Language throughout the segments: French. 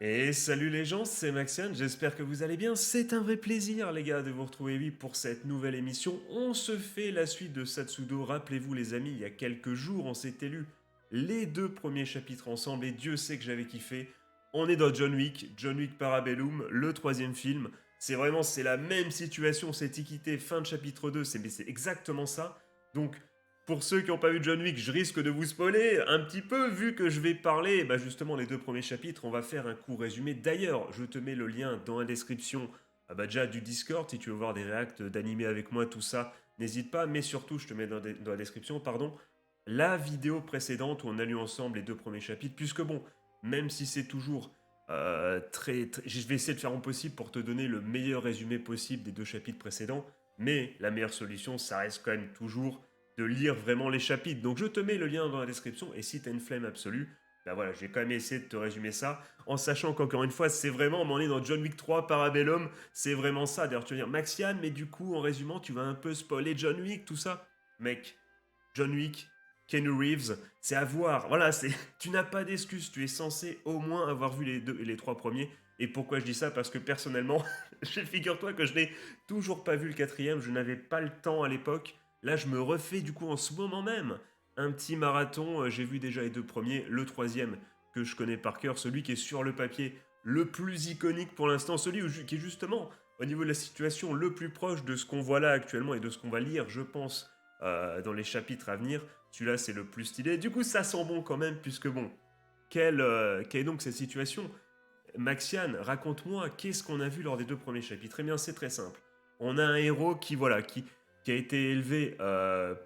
Et salut les gens, c'est Maxiane, j'espère que vous allez bien. C'est un vrai plaisir les gars de vous retrouver oui, pour cette nouvelle émission. On se fait la suite de Satsudo. Rappelez-vous les amis, il y a quelques jours on s'était lu les deux premiers chapitres ensemble et Dieu sait que j'avais kiffé. On est dans John Wick Parabellum, le troisième film. C'est la même situation, c'est équité, fin de chapitre 2, c'est exactement ça. Donc pour ceux qui n'ont pas vu John Wick, je risque de vous spoiler un petit peu, vu que je vais parler, bah justement, les deux premiers chapitres, on va faire un court résumé. D'ailleurs, je te mets le lien dans la description bah déjà du Discord, si tu veux voir des réacts d'animés avec moi, tout ça, n'hésite pas, mais surtout, je te mets dans la description, pardon, la vidéo précédente où on a lu ensemble les deux premiers chapitres, puisque bon, même si c'est toujours je vais essayer de faire mon possible pour te donner le meilleur résumé possible des deux chapitres précédents, mais la meilleure solution, ça reste quand même toujours de lire vraiment les chapitres. Donc je te mets le lien dans la description et si t'as une flemme absolue, bah voilà, j'ai quand même essayé de te résumer ça en sachant qu'encore une fois, c'est vraiment, on est dans John Wick 3 Parabellum, c'est vraiment ça. D'ailleurs, tu vas dire, Maxiane, mais du coup, en résumant, tu vas un peu spoiler John Wick, tout ça. Mec, John Wick, Keanu Reeves, c'est à voir. Voilà, c'est tu n'as pas d'excuse, tu es censé au moins avoir vu les trois premiers. Et pourquoi je dis ça? Parce que personnellement, figure-toi que je n'ai toujours pas vu le quatrième, je n'avais pas le temps à l'époque. Là, je me refais du coup en ce moment même un petit marathon. J'ai vu déjà les deux premiers, le troisième que je connais par cœur, celui qui est sur le papier le plus iconique pour l'instant, qui est justement au niveau de la situation le plus proche de ce qu'on voit là actuellement et de ce qu'on va lire, je pense, dans les chapitres à venir. Celui-là, c'est le plus stylé. Du coup, ça sent bon quand même, puisque bon, quelle est donc cette situation? Maxiane, raconte-moi, qu'est-ce qu'on a vu lors des deux premiers chapitres? Eh bien, c'est très simple. On a un héros qui a été élevé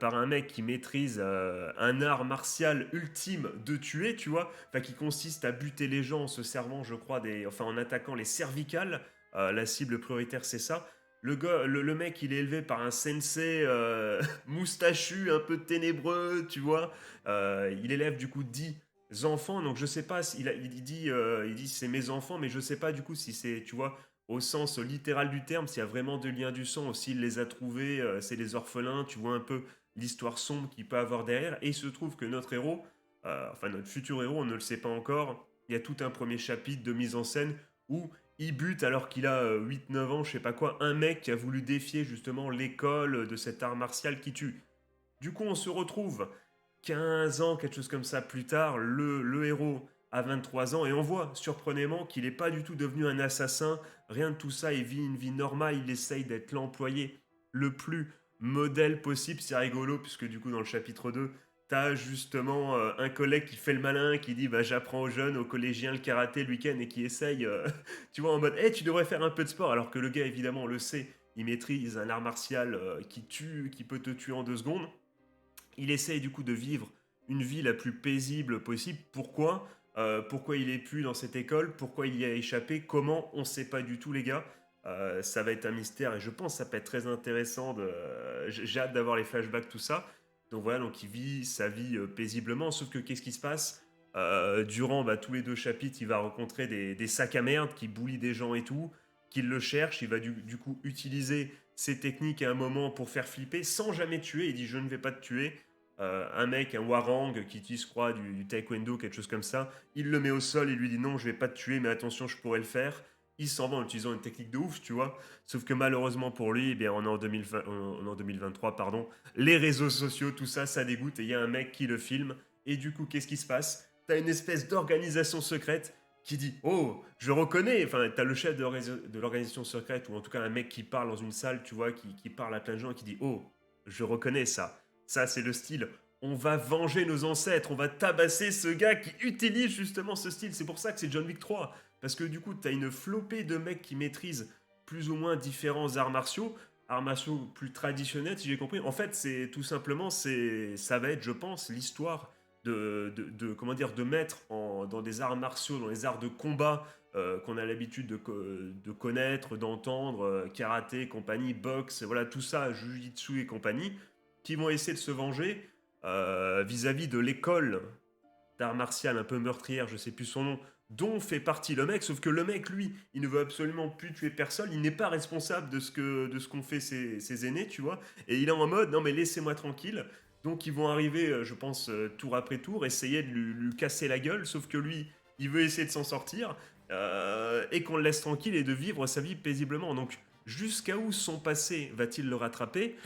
par un mec qui maîtrise un art martial ultime de tuer, tu vois, enfin qui consiste à buter les gens en se servant, je crois, en attaquant les cervicales. La cible prioritaire, c'est ça. Le mec, il est élevé par un sensei moustachu, un peu ténébreux, tu vois. Il élève du coup 10 enfants, donc je sais pas, il dit c'est mes enfants, mais je sais pas du coup si c'est, tu vois, au sens littéral du terme, s'il y a vraiment de liens du sang, aussi il les a trouvés, c'est les orphelins, tu vois un peu l'histoire sombre qu'il peut avoir derrière, et il se trouve que notre héros, enfin notre futur héros, on ne le sait pas encore, il y a tout un premier chapitre de mise en scène où il bute alors qu'il a 8-9 ans, je sais pas quoi, un mec qui a voulu défier justement l'école de cet art martial qui tue. Du coup, on se retrouve 15 ans, quelque chose comme ça plus tard, le héros a 23 ans et on voit surprenamment qu'il n'est pas du tout devenu un assassin, rien de tout ça, il vit une vie normale, il essaye d'être l'employé le plus modèle possible, c'est rigolo puisque du coup dans le chapitre 2, t'as justement un collègue qui fait le malin, qui dit bah, j'apprends aux jeunes, aux collégiens le karaté le week-end et qui essaye, tu vois, en mode hey, tu devrais faire un peu de sport alors que le gars évidemment le sait, il maîtrise un art martial qui tue, qui peut te tuer en 2 secondes. Il essaye du coup de vivre une vie la plus paisible possible. Pourquoi Pourquoi il est plus dans cette école? Pourquoi il y a échappé? Comment? On ne sait pas du tout, les gars. Ça va être un mystère et je pense que ça peut être très intéressant. J'ai hâte d'avoir les flashbacks, tout ça. Donc voilà, donc il vit sa vie paisiblement. Sauf que qu'est-ce qui se passe? Durant bah, tous les deux chapitres, il va rencontrer des sacs à merde qui boulient des gens et tout, qui le cherchent. Il va du coup utiliser ses techniques à un moment pour faire flipper sans jamais tuer. Il dit je ne vais pas te tuer. Un mec, un warang qui utilise, je crois, du taekwondo, quelque chose comme ça. Il le met au sol, il lui dit non, je vais pas te tuer, mais attention, je pourrais le faire. Il s'en va en utilisant une technique de ouf, tu vois. Sauf que malheureusement pour lui, eh bien, on est en 2020, on est en 2023, pardon. Les réseaux sociaux, tout ça, ça dégoûte. Et il y a un mec qui le filme. Et du coup, qu'est-ce qui se passe? T'as une espèce d'organisation secrète qui dit oh, je reconnais. Enfin, t'as le chef de l'organisation secrète, ou en tout cas un mec qui parle dans une salle, tu vois, qui parle à plein de gens et qui dit oh, je reconnais ça. Ça, c'est le style. On va venger nos ancêtres, on va tabasser ce gars qui utilise justement ce style. C'est pour ça que c'est John Wick 3. Parce que du coup, t'as une flopée de mecs qui maîtrisent plus ou moins différents arts martiaux plus traditionnels, si j'ai compris. En fait, c'est tout simplement, ça va être, je pense, l'histoire comment dire, de mettre dans des arts martiaux, dans les arts de combat qu'on a l'habitude de connaître, d'entendre, karaté, compagnie, boxe, voilà, tout ça, jujitsu et compagnie, qui vont essayer de se venger vis-à-vis de l'école d'art martial un peu meurtrière, je sais plus son nom, dont fait partie le mec, sauf que le mec, lui, il ne veut absolument plus tuer personne, il n'est pas responsable de ce qu'ont fait ses aînés, tu vois, et il est en mode, non mais laissez-moi tranquille, donc ils vont arriver, je pense, tour après tour, essayer de lui casser la gueule, sauf que lui, il veut essayer de s'en sortir, et qu'on le laisse tranquille et de vivre sa vie paisiblement. Donc, jusqu'à où son passé va-t-il le rattraper?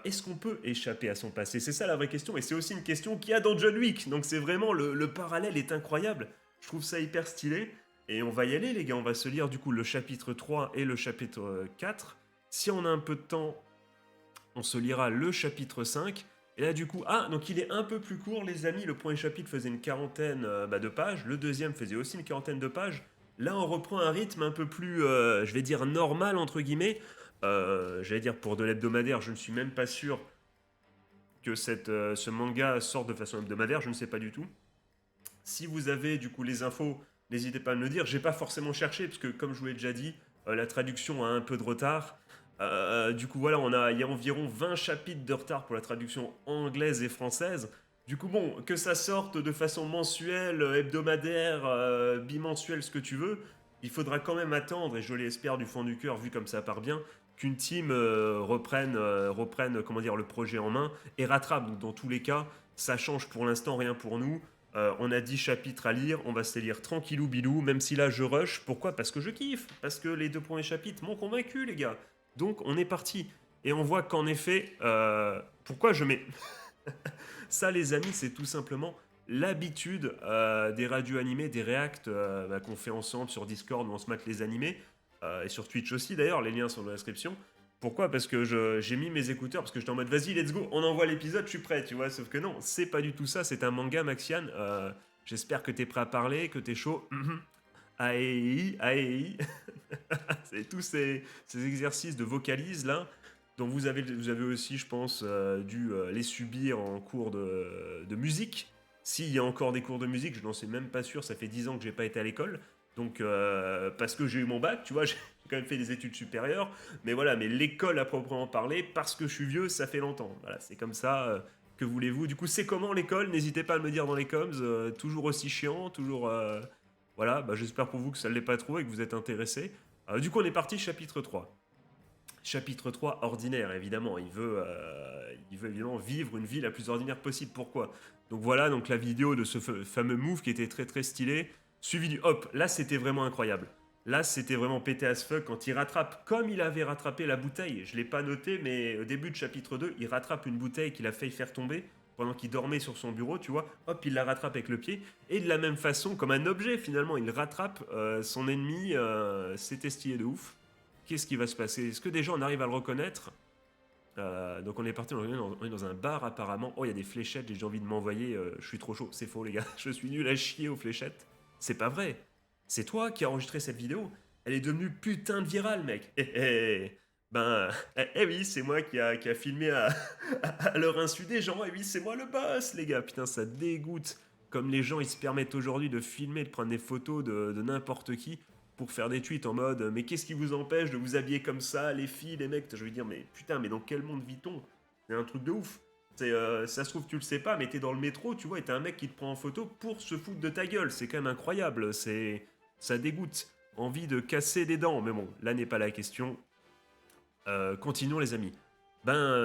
Est-ce qu'on peut échapper à son passé? C'est ça la vraie question, et c'est aussi une question qu'il y a dans John Wick. Donc c'est vraiment, le parallèle est incroyable. Je trouve ça hyper stylé. Et on va y aller les gars, on va se lire du coup le chapitre 3 et le chapitre 4. Si on a un peu de temps, on se lira le chapitre 5. Et là du coup, donc il est un peu plus court les amis, le premier chapitre faisait une quarantaine de pages, le deuxième faisait aussi une quarantaine de pages. Là on reprend un rythme un peu plus, je vais dire normal entre guillemets. J'allais dire pour de l'hebdomadaire, je ne suis même pas sûr que ce manga sorte de façon hebdomadaire, je ne sais pas du tout. Si vous avez du coup les infos, n'hésitez pas à me le dire. J'ai pas forcément cherché parce que comme je vous l'ai déjà dit, la traduction a un peu de retard. Du coup voilà, il y a environ 20 chapitres de retard pour la traduction anglaise et française. Du coup bon, que ça sorte de façon mensuelle, hebdomadaire, bimensuelle, ce que tu veux, il faudra quand même attendre, et je l'espère du fond du cœur, vu comme ça part bien, qu'une team reprenne comment dire, le projet en main et rattrape. Donc dans tous les cas, ça change pour l'instant rien pour nous. On a 10 chapitres à lire, on va se les lire tranquillou bilou, même si là je rush. Pourquoi? Parce que je kiffe, parce que les deux premiers chapitres m'ont convaincu les gars. Donc on est parti. Et on voit qu'en effet, pourquoi je mets... Ça les amis, c'est tout simplement l'habitude des radios animés, des reacts qu'on fait ensemble sur Discord où on se mate les animés, et sur Twitch aussi d'ailleurs, les liens sont dans la description. Pourquoi? Parce que j'ai mis mes écouteurs, parce que j'étais en mode vas-y, let's go, on envoie l'épisode, je suis prêt, tu vois. Sauf que non, c'est pas du tout ça, c'est un manga, Maxian. J'espère que t'es prêt à parler, que t'es chaud. Aei, aei. C'est tous ces exercices de vocalise là, dont vous avez aussi, je pense, dû les subir en cours de musique. S'il y a encore des cours de musique, je n'en suis même pas sûr, ça fait 10 ans que j'ai pas été à l'école. Donc, parce que j'ai eu mon bac, tu vois, j'ai quand même fait des études supérieures. Mais voilà, mais l'école à proprement parler, parce que je suis vieux, ça fait longtemps. Voilà, c'est comme ça. Que voulez-vous? Du coup, c'est comment l'école? N'hésitez pas à me dire dans les coms. Toujours aussi chiant, toujours. Voilà, bah, j'espère pour vous que ça ne l'est pas trop et que vous êtes intéressés. Du coup, on est parti, chapitre 3. Chapitre 3, ordinaire, évidemment. Il veut évidemment vivre une vie la plus ordinaire possible. Pourquoi? Donc voilà, donc la vidéo de ce fameux move qui était très très stylé, suivi du hop. Là, c'était vraiment incroyable. Là, c'était vraiment pété as fuck quand il rattrape, comme il avait rattrapé la bouteille. Je ne l'ai pas noté, mais au début de chapitre 2, il rattrape une bouteille qu'il a failli faire tomber pendant qu'il dormait sur son bureau, tu vois. Hop, il la rattrape avec le pied. Et de la même façon, comme un objet, finalement, il rattrape son ennemi. C'était stylé de ouf. Qu'est-ce qui va se passer? Est-ce que déjà on arrive à le reconnaître? Donc on est parti, on est dans un bar apparemment. Oh, il y a des fléchettes, j'ai envie de m'envoyer. Je suis trop chaud, c'est faux les gars. Je suis nul à chier aux fléchettes. C'est pas vrai. C'est toi qui as enregistré cette vidéo. Elle est devenue putain de virale, mec. Ben, oui, c'est moi qui a filmé à leur insu des gens. Oui, c'est moi le boss, les gars. Putain, ça dégoûte. Comme les gens, ils se permettent aujourd'hui de filmer, de prendre des photos de n'importe qui pour faire des tweets en mode mais qu'est-ce qui vous empêche de vous habiller comme ça, les filles, les mecs? Je veux dire, mais putain, mais dans quel monde vit-on? C'est un truc de ouf. Ça se trouve, tu le sais pas, mais t'es dans le métro, tu vois, et t'as un mec qui te prend en photo pour se foutre de ta gueule. C'est quand même incroyable. Ça dégoûte. Envie de casser des dents. Mais bon, là n'est pas la question. Continuons, les amis.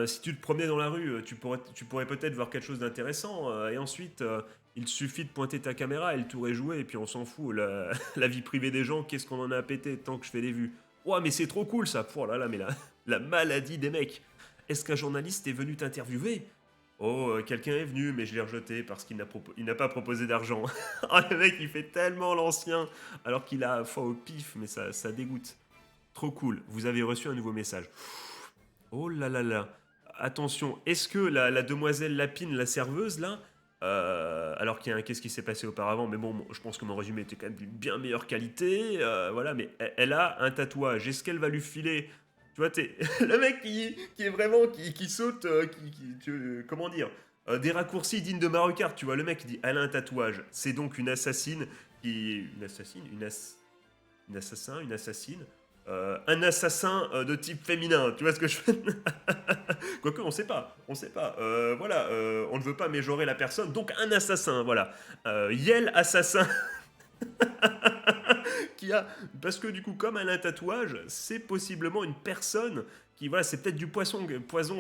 Si tu te promenais dans la rue, tu pourrais peut-être voir quelque chose d'intéressant. Et ensuite, il suffit de pointer ta caméra et le tour est joué. Et puis on s'en fout. La vie privée des gens, qu'est-ce qu'on en a à péter tant que je fais des vues? Ouah, mais c'est trop cool ça. Oh là là, mais la maladie des mecs. Est-ce qu'un journaliste est venu t'interviewer? Oh, quelqu'un est venu, mais je l'ai rejeté parce qu'il n'a pas proposé d'argent. Oh, le mec, il fait tellement l'ancien, alors qu'il a foi au pif, mais ça dégoûte. Trop cool, vous avez reçu un nouveau message. Oh là là là. Attention, est-ce que la demoiselle Lapine, la serveuse, là, alors qu'est-ce qui s'est passé auparavant, mais bon, je pense que mon résumé était quand même d'une bien meilleure qualité, voilà, mais elle a un tatouage. Est-ce qu'elle va lui filer? Tu vois, le mec qui est vraiment, qui saute, comment dire, des raccourcis dignes de Mario Kart, tu vois, le mec qui dit, elle a un tatouage, c'est donc une assassine une assassine, une assassin, une assassine, un assassin de type féminin, tu vois ce que je veux? Quoique, on sait pas. Voilà, on ne veut pas méjorer la personne, donc un assassin, voilà. Yel assassin, qui a, parce que du coup, comme elle a un tatouage, c'est possiblement une personne qui, voilà, c'est peut-être du poison,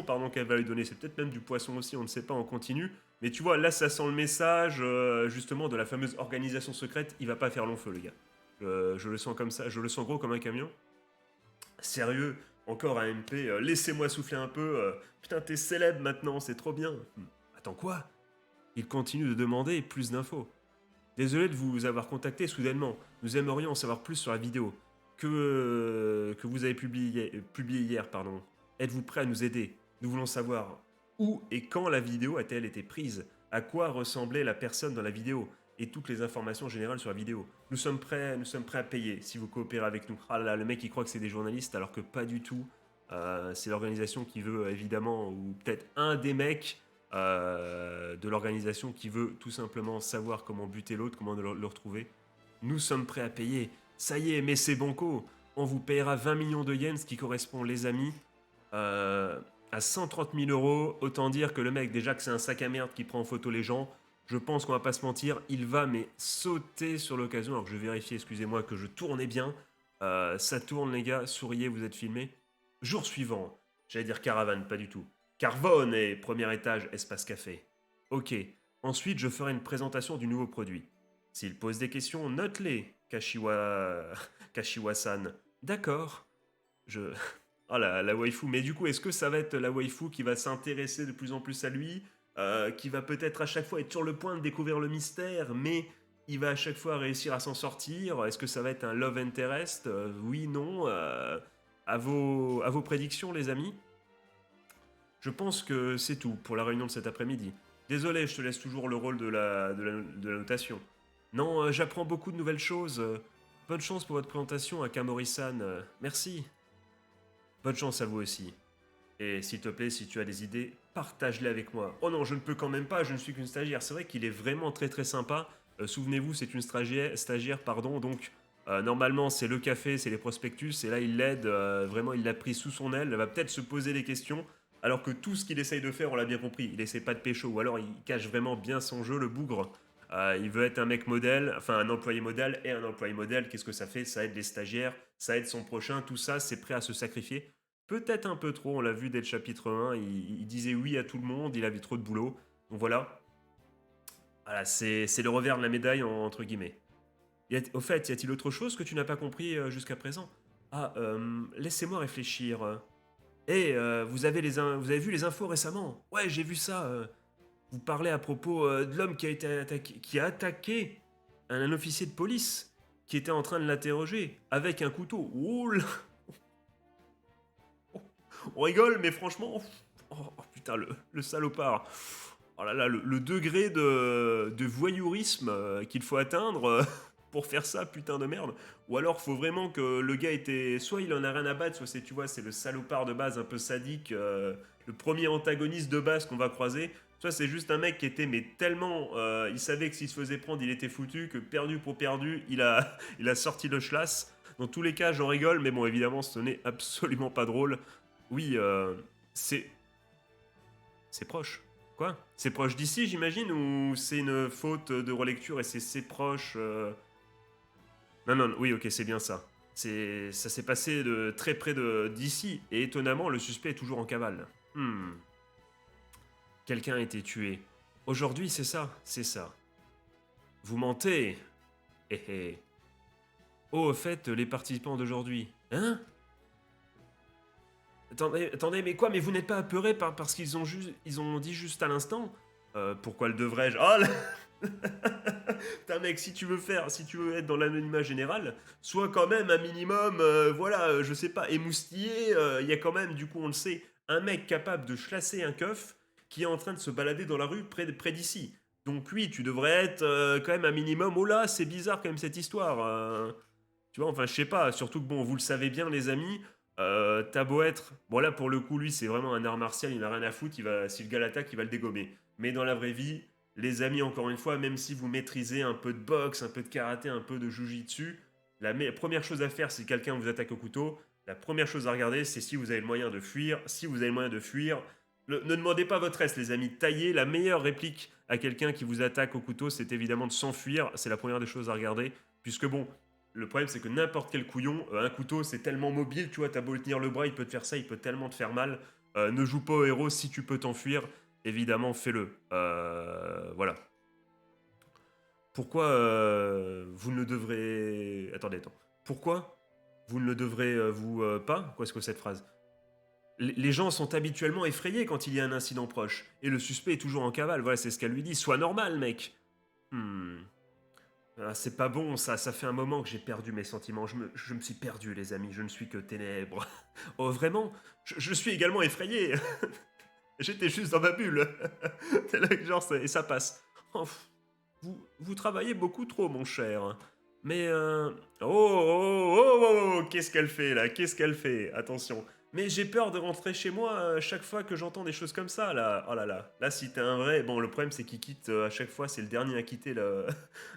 pardon, qu'elle va lui donner, c'est peut-être même du poisson aussi, on ne sait pas, on continue. Mais tu vois, là, ça sent le message, justement, de la fameuse organisation secrète, il va pas faire long feu, le gars. Je le sens comme ça, je le sens gros comme un camion. Sérieux, encore un MP, laissez-moi souffler un peu. Putain, t'es célèbre maintenant, c'est trop bien. Attends quoi? Il continue de demander plus d'infos. Désolé de vous avoir contacté soudainement. Nous aimerions en savoir plus sur la vidéo que vous avez publiée hier. Pardon. Êtes-vous prêt à nous aider? Nous voulons savoir où et quand la vidéo a-t-elle été prise? À quoi ressemblait la personne dans la vidéo? Et toutes les informations générales sur la vidéo. Nous sommes prêts à payer si vous coopérez avec nous. Ah là là, le mec il croit que c'est des journalistes alors que pas du tout. C'est l'organisation qui veut évidemment, ou peut-être un des mecs de l'organisation qui veut tout simplement savoir comment buter l'autre, comment le retrouver. Nous sommes prêts à payer. Ça y est, mais c'est banco. On vous payera 20 millions de yens, ce qui correspond, les amis, euh, à 130 000 euros. Autant dire que le mec, déjà que c'est un sac à merde qui prend en photo les gens, je pense qu'on va pas se mentir, il va mais sauter sur l'occasion. Alors que je vérifie, excusez-moi, que je tournais bien. Ça tourne, les gars, souriez, vous êtes filmés. Jour suivant, j'allais dire caravane, pas du tout. Carvone et premier étage, espace café. Ok, ensuite je ferai une présentation du nouveau produit. S'il pose des questions, note-les, Kashiwa-san. D'accord. Je... Oh la waifu. Mais du coup, est-ce que ça va être la waifu qui va s'intéresser de plus en plus à lui, qui va peut-être à chaque fois être sur le point de découvrir le mystère, mais il va à chaque fois réussir à s'en sortir? Est-ce que ça va être un love interest? Oui, non. À vos prédictions, les amis. Je pense que c'est tout pour la réunion de cet après-midi. Désolé, je te laisse toujours le rôle de la notation. Non, j'apprends beaucoup de nouvelles choses. Bonne chance pour votre présentation à Kamori-san. Merci. Bonne chance à vous aussi. Et s'il te plaît, si tu as des idées, partage-les avec moi. Oh non, je ne peux quand même pas, je ne suis qu'une stagiaire. C'est vrai qu'il est vraiment très très sympa. Souvenez-vous, c'est une stagiaire, pardon, donc normalement c'est le café, c'est les prospectus, et là il l'aide, vraiment il l'a pris sous son aile, elle va peut-être se poser des questions, alors que tout ce qu'il essaye de faire, on l'a bien compris, il essaie pas de pécho, ou alors il cache vraiment bien son jeu, le bougre. Il veut être un mec modèle, enfin un employé modèle, et un employé modèle, qu'est-ce que ça fait? Ça aide les stagiaires, ça aide son prochain, tout ça, c'est prêt à se sacrifier. Peut-être un peu trop, on l'a vu dès le chapitre 1, il disait oui à tout le monde, il avait trop de boulot. Donc voilà, c'est le revers de la médaille, entre guillemets. Au fait, y a-t-il autre chose que tu n'as pas compris jusqu'à présent? Ah, laissez-moi réfléchir. Vous avez vu les infos récemment? Ouais, j'ai vu ça. Vous parlez à propos de l'homme qui a attaqué un officier de police qui était en train de l'interroger avec un couteau. Oh là, on rigole, mais franchement, oh, putain, le salopard. Oh là là, le degré de voyourisme qu'il faut atteindre pour faire ça, putain de merde. Ou alors, faut vraiment que le gars était. Soit il en a rien à battre, soit c'est, tu vois, c'est le salopard de base un peu sadique, le premier antagoniste de base qu'on va croiser. Soit c'est juste un mec qui était, mais tellement. Il savait que s'il se faisait prendre, il était foutu, que perdu pour perdu, il a sorti le schlass. Dans tous les cas, j'en rigole, mais bon, évidemment, ce n'est absolument pas drôle. Oui, c'est. C'est proche. Quoi? C'est proche d'ici, j'imagine, ou c'est une faute de relecture et c'est proche Non, non, oui, ok, c'est bien ça. Ça s'est passé de très près d'ici, et étonnamment, le suspect est toujours en cavale. Quelqu'un a été tué. Aujourd'hui, c'est ça, c'est ça. Vous mentez. Hé hé. Oh, au fait, les participants d'aujourd'hui. Hein? Attendez, mais quoi? Mais vous n'êtes pas apeuré parce qu'ils ils ont dit juste à l'instant? Pourquoi le devrais-je? Oh là. Putain mec, si tu veux être dans l'anonymat général, sois quand même un minimum, voilà, je sais pas, émoustillé. Il y a quand même, du coup, on le sait, un mec capable de chlasser un keuf qui est en train de se balader dans la rue près d'ici. Donc oui, tu devrais être quand même un minimum. Oh là, c'est bizarre quand même cette histoire. Tu vois, enfin, je sais pas. Surtout que bon, vous le savez bien, les amis. T'as beau être. Bon, là, pour le coup, lui, c'est vraiment un art martial. Il n'a rien à foutre. Si le gars l'attaque, il va le dégommer. Mais dans la vraie vie, les amis, encore une fois, même si vous maîtrisez un peu de boxe, un peu de karaté, un peu de jujitsu, première chose à faire si quelqu'un vous attaque au couteau, la première chose à regarder, c'est si vous avez le moyen de fuir. Si vous avez le moyen de fuir, ne demandez pas votre reste, les amis. Taillez. La meilleure réplique à quelqu'un qui vous attaque au couteau, c'est évidemment de s'enfuir. C'est la première des choses à regarder. Puisque bon, le problème, c'est que n'importe quel couillon, un couteau, c'est tellement mobile, tu vois, t'as beau le tenir le bras, il peut te faire ça, il peut tellement te faire mal. Ne joue pas au héros si tu peux t'enfuir, évidemment, fais-le. Voilà. Pourquoi vous ne le devrez... Attendez, attends. Pourquoi vous ne le devrez vous pas? Quoi est-ce que cette phrase? Les gens sont habituellement effrayés quand il y a un incident proche. Et le suspect est toujours en cavale. Voilà, c'est ce qu'elle lui dit. Sois normal, mec. Hmm. Ah, c'est pas bon, ça fait un moment que j'ai perdu mes sentiments. Je me suis perdu, les amis. Je ne suis que ténèbres. Oh, vraiment? Je suis également effrayé. J'étais juste dans ma bulle. C'est là que genre, et ça passe. Oh, vous travaillez beaucoup trop, mon cher. Mais oh, oh, oh, oh, oh, qu'est-ce qu'elle fait là? Qu'est-ce qu'elle fait? Attention. Mais j'ai peur de rentrer chez moi chaque fois que j'entends des choses comme ça, là. Oh là là. Là, si t'es un vrai... Bon, le problème, c'est qu'il quitte à chaque fois, c'est le dernier à quitter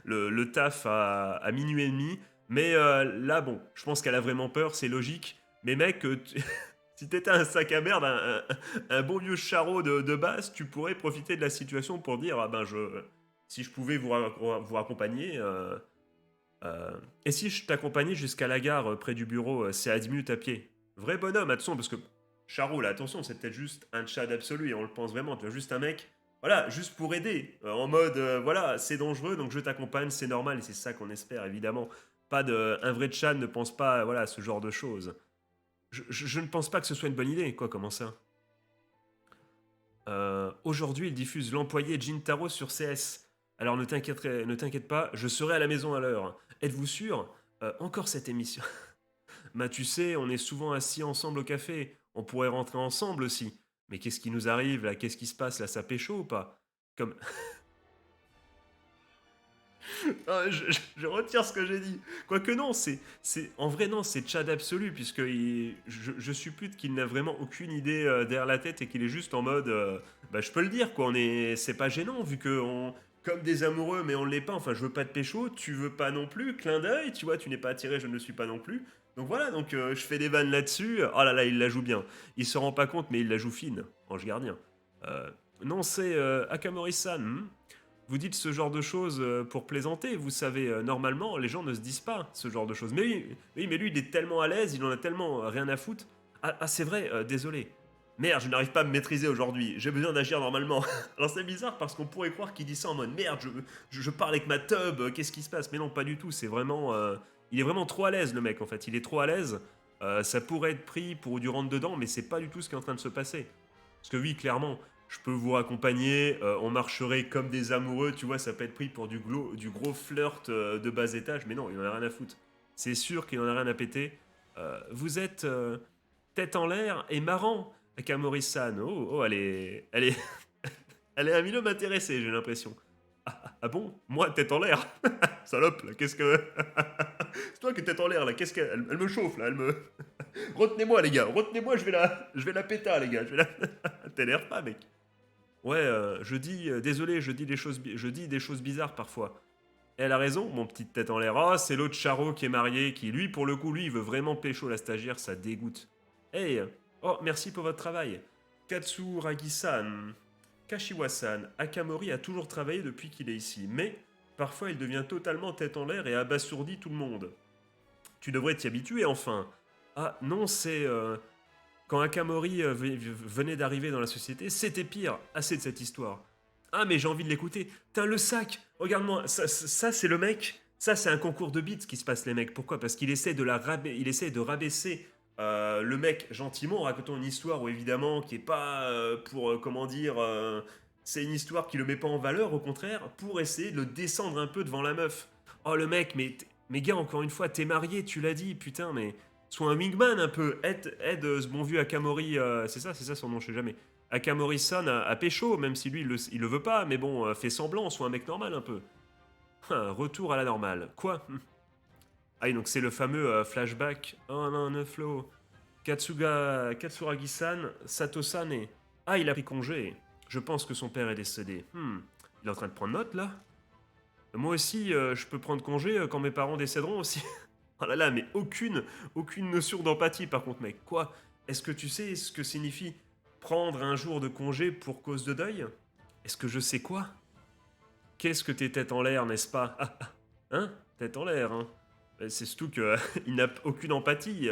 le taf à minuit et demi. Mais là, bon, je pense qu'elle a vraiment peur, c'est logique. Mais mec, si t'étais un sac à merde, un bon vieux charreau de base, tu pourrais profiter de la situation pour dire, ah ben, si je pouvais vous accompagner... et si je t'accompagnais jusqu'à la gare près du bureau, c'est à 10 minutes à pied. Vrai bonhomme, attention, parce que Charo, là, attention, c'est peut-être juste un tchad absolu, et on le pense vraiment, tu vois, juste un mec, voilà, juste pour aider, en mode, voilà, c'est dangereux, donc je t'accompagne, c'est normal, et c'est ça qu'on espère, évidemment. Pas de, un vrai tchad ne pense pas, voilà, à ce genre de choses. Je ne pense pas que ce soit une bonne idée, quoi, comment ça? Aujourd'hui, il diffuse l'employé Jintaro sur CS. Alors ne t'inquiète pas, je serai à la maison à l'heure. Êtes-vous sûr? Encore cette émission. Bah tu sais, on est souvent assis ensemble au café. On pourrait rentrer ensemble aussi. Mais qu'est-ce qui nous arrive là? Qu'est-ce qui se passe là? Ça pécho ou pas? Comme... Ah, je retire ce que j'ai dit. Quoique non, en vrai non, c'est Chad absolu, puisque je suppute qu'il n'a vraiment aucune idée derrière la tête et qu'il est juste en mode, bah je peux le dire quoi, c'est pas gênant vu que comme des amoureux, mais on l'est pas. Enfin, je veux pas te pécho, tu veux pas non plus. Clin d'œil, tu vois, tu n'es pas attiré, je ne le suis pas non plus. Donc voilà, donc je fais des vannes là-dessus. Oh là là, il la joue bien. Il se rend pas compte, mais il la joue fine, Ange Gardien. Euh, non, c'est Akamori-san. Vous dites ce genre de choses pour plaisanter, vous savez, normalement, les gens ne se disent pas ce genre de choses. Mais oui, mais lui, il est tellement à l'aise, il en a tellement rien à foutre. Ah, c'est vrai, désolé. Merde, je n'arrive pas à me maîtriser aujourd'hui, j'ai besoin d'agir normalement. Alors c'est bizarre parce qu'on pourrait croire qu'il dit ça en mode merde, je parle avec ma tub, qu'est-ce qui se passe? Mais non, pas du tout, c'est vraiment... il est vraiment trop à l'aise le mec en fait, il est trop à l'aise. Ça pourrait être pris pour du rentre dedans, mais c'est pas du tout ce qui est en train de se passer. Parce que oui, clairement, je peux vous accompagner, on marcherait comme des amoureux, tu vois, ça peut être pris pour du gros flirt de bas étage, mais non, il en a rien à foutre. C'est sûr qu'il en a rien à péter. Vous êtes tête en l'air et marrant, Kamori-san. Oh, oh, elle est un minimum intéressée, j'ai l'impression. Ah bon? Moi, tête en l'air? Salope, là, qu'est-ce que... C'est toi qui es tête en l'air, là, qu'est-ce qu'elle... Elle me chauffe, là, elle me... Retenez-moi, les gars, retenez-moi, je vais la péta, les gars, je vais la... T'énerve pas, mec. Ouais, je dis, désolé, je dis des choses bizarres parfois. Elle a raison, mon petite tête en l'air. Ah, c'est l'autre Charo qui est marié, qui, lui, pour le coup, lui, il veut vraiment pécho la stagiaire, ça dégoûte. Hey, oh, merci pour votre travail. Katsuragi-san, Kashiwa-san, Akamori a toujours travaillé depuis qu'il est ici, mais parfois il devient totalement tête en l'air et abasourdit tout le monde. Tu devrais t'y habituer enfin. Ah, non, c'est... Quand Akamori venait d'arriver dans la société, c'était pire. Assez de cette histoire. Ah, mais j'ai envie de l'écouter. T'as le sac. Regarde-moi, ça, c'est le mec. Ça, c'est un concours de beats qui se passe, les mecs. Pourquoi? Parce qu'il essaie il essaie de rabaisser le mec gentiment en racontant une histoire où, évidemment, qui est pas pour, comment dire... c'est une histoire qui le met pas en valeur, au contraire, pour essayer de le descendre un peu devant la meuf. Oh, le mec, mais gars, encore une fois, t'es marié, tu l'as dit, putain, mais... Sois un wingman un peu, aide ce bon vieux Akamori, c'est ça son nom, je sais jamais. Akamori-san à pécho, même si lui il le veut pas, mais bon, fais semblant, sois un mec normal un peu. Retour à la normale. Quoi? Ah, et donc c'est le fameux flashback. Oh non, ne flow. Katsuragi-san, Sato-san. Ah, il a pris congé. Je pense que son père est décédé. Il est en train de prendre note là? Moi aussi, je peux prendre congé quand mes parents décéderont aussi. Oh là là, mais aucune notion d'empathie par contre, mec. Quoi? Est-ce que tu sais ce que signifie prendre un jour de congé pour cause de deuil? Est-ce que je sais quoi? Qu'est-ce que t'es tête en l'air, n'est-ce pas? Hein? Tête en l'air, hein? C'est surtout qu'il n'a aucune empathie.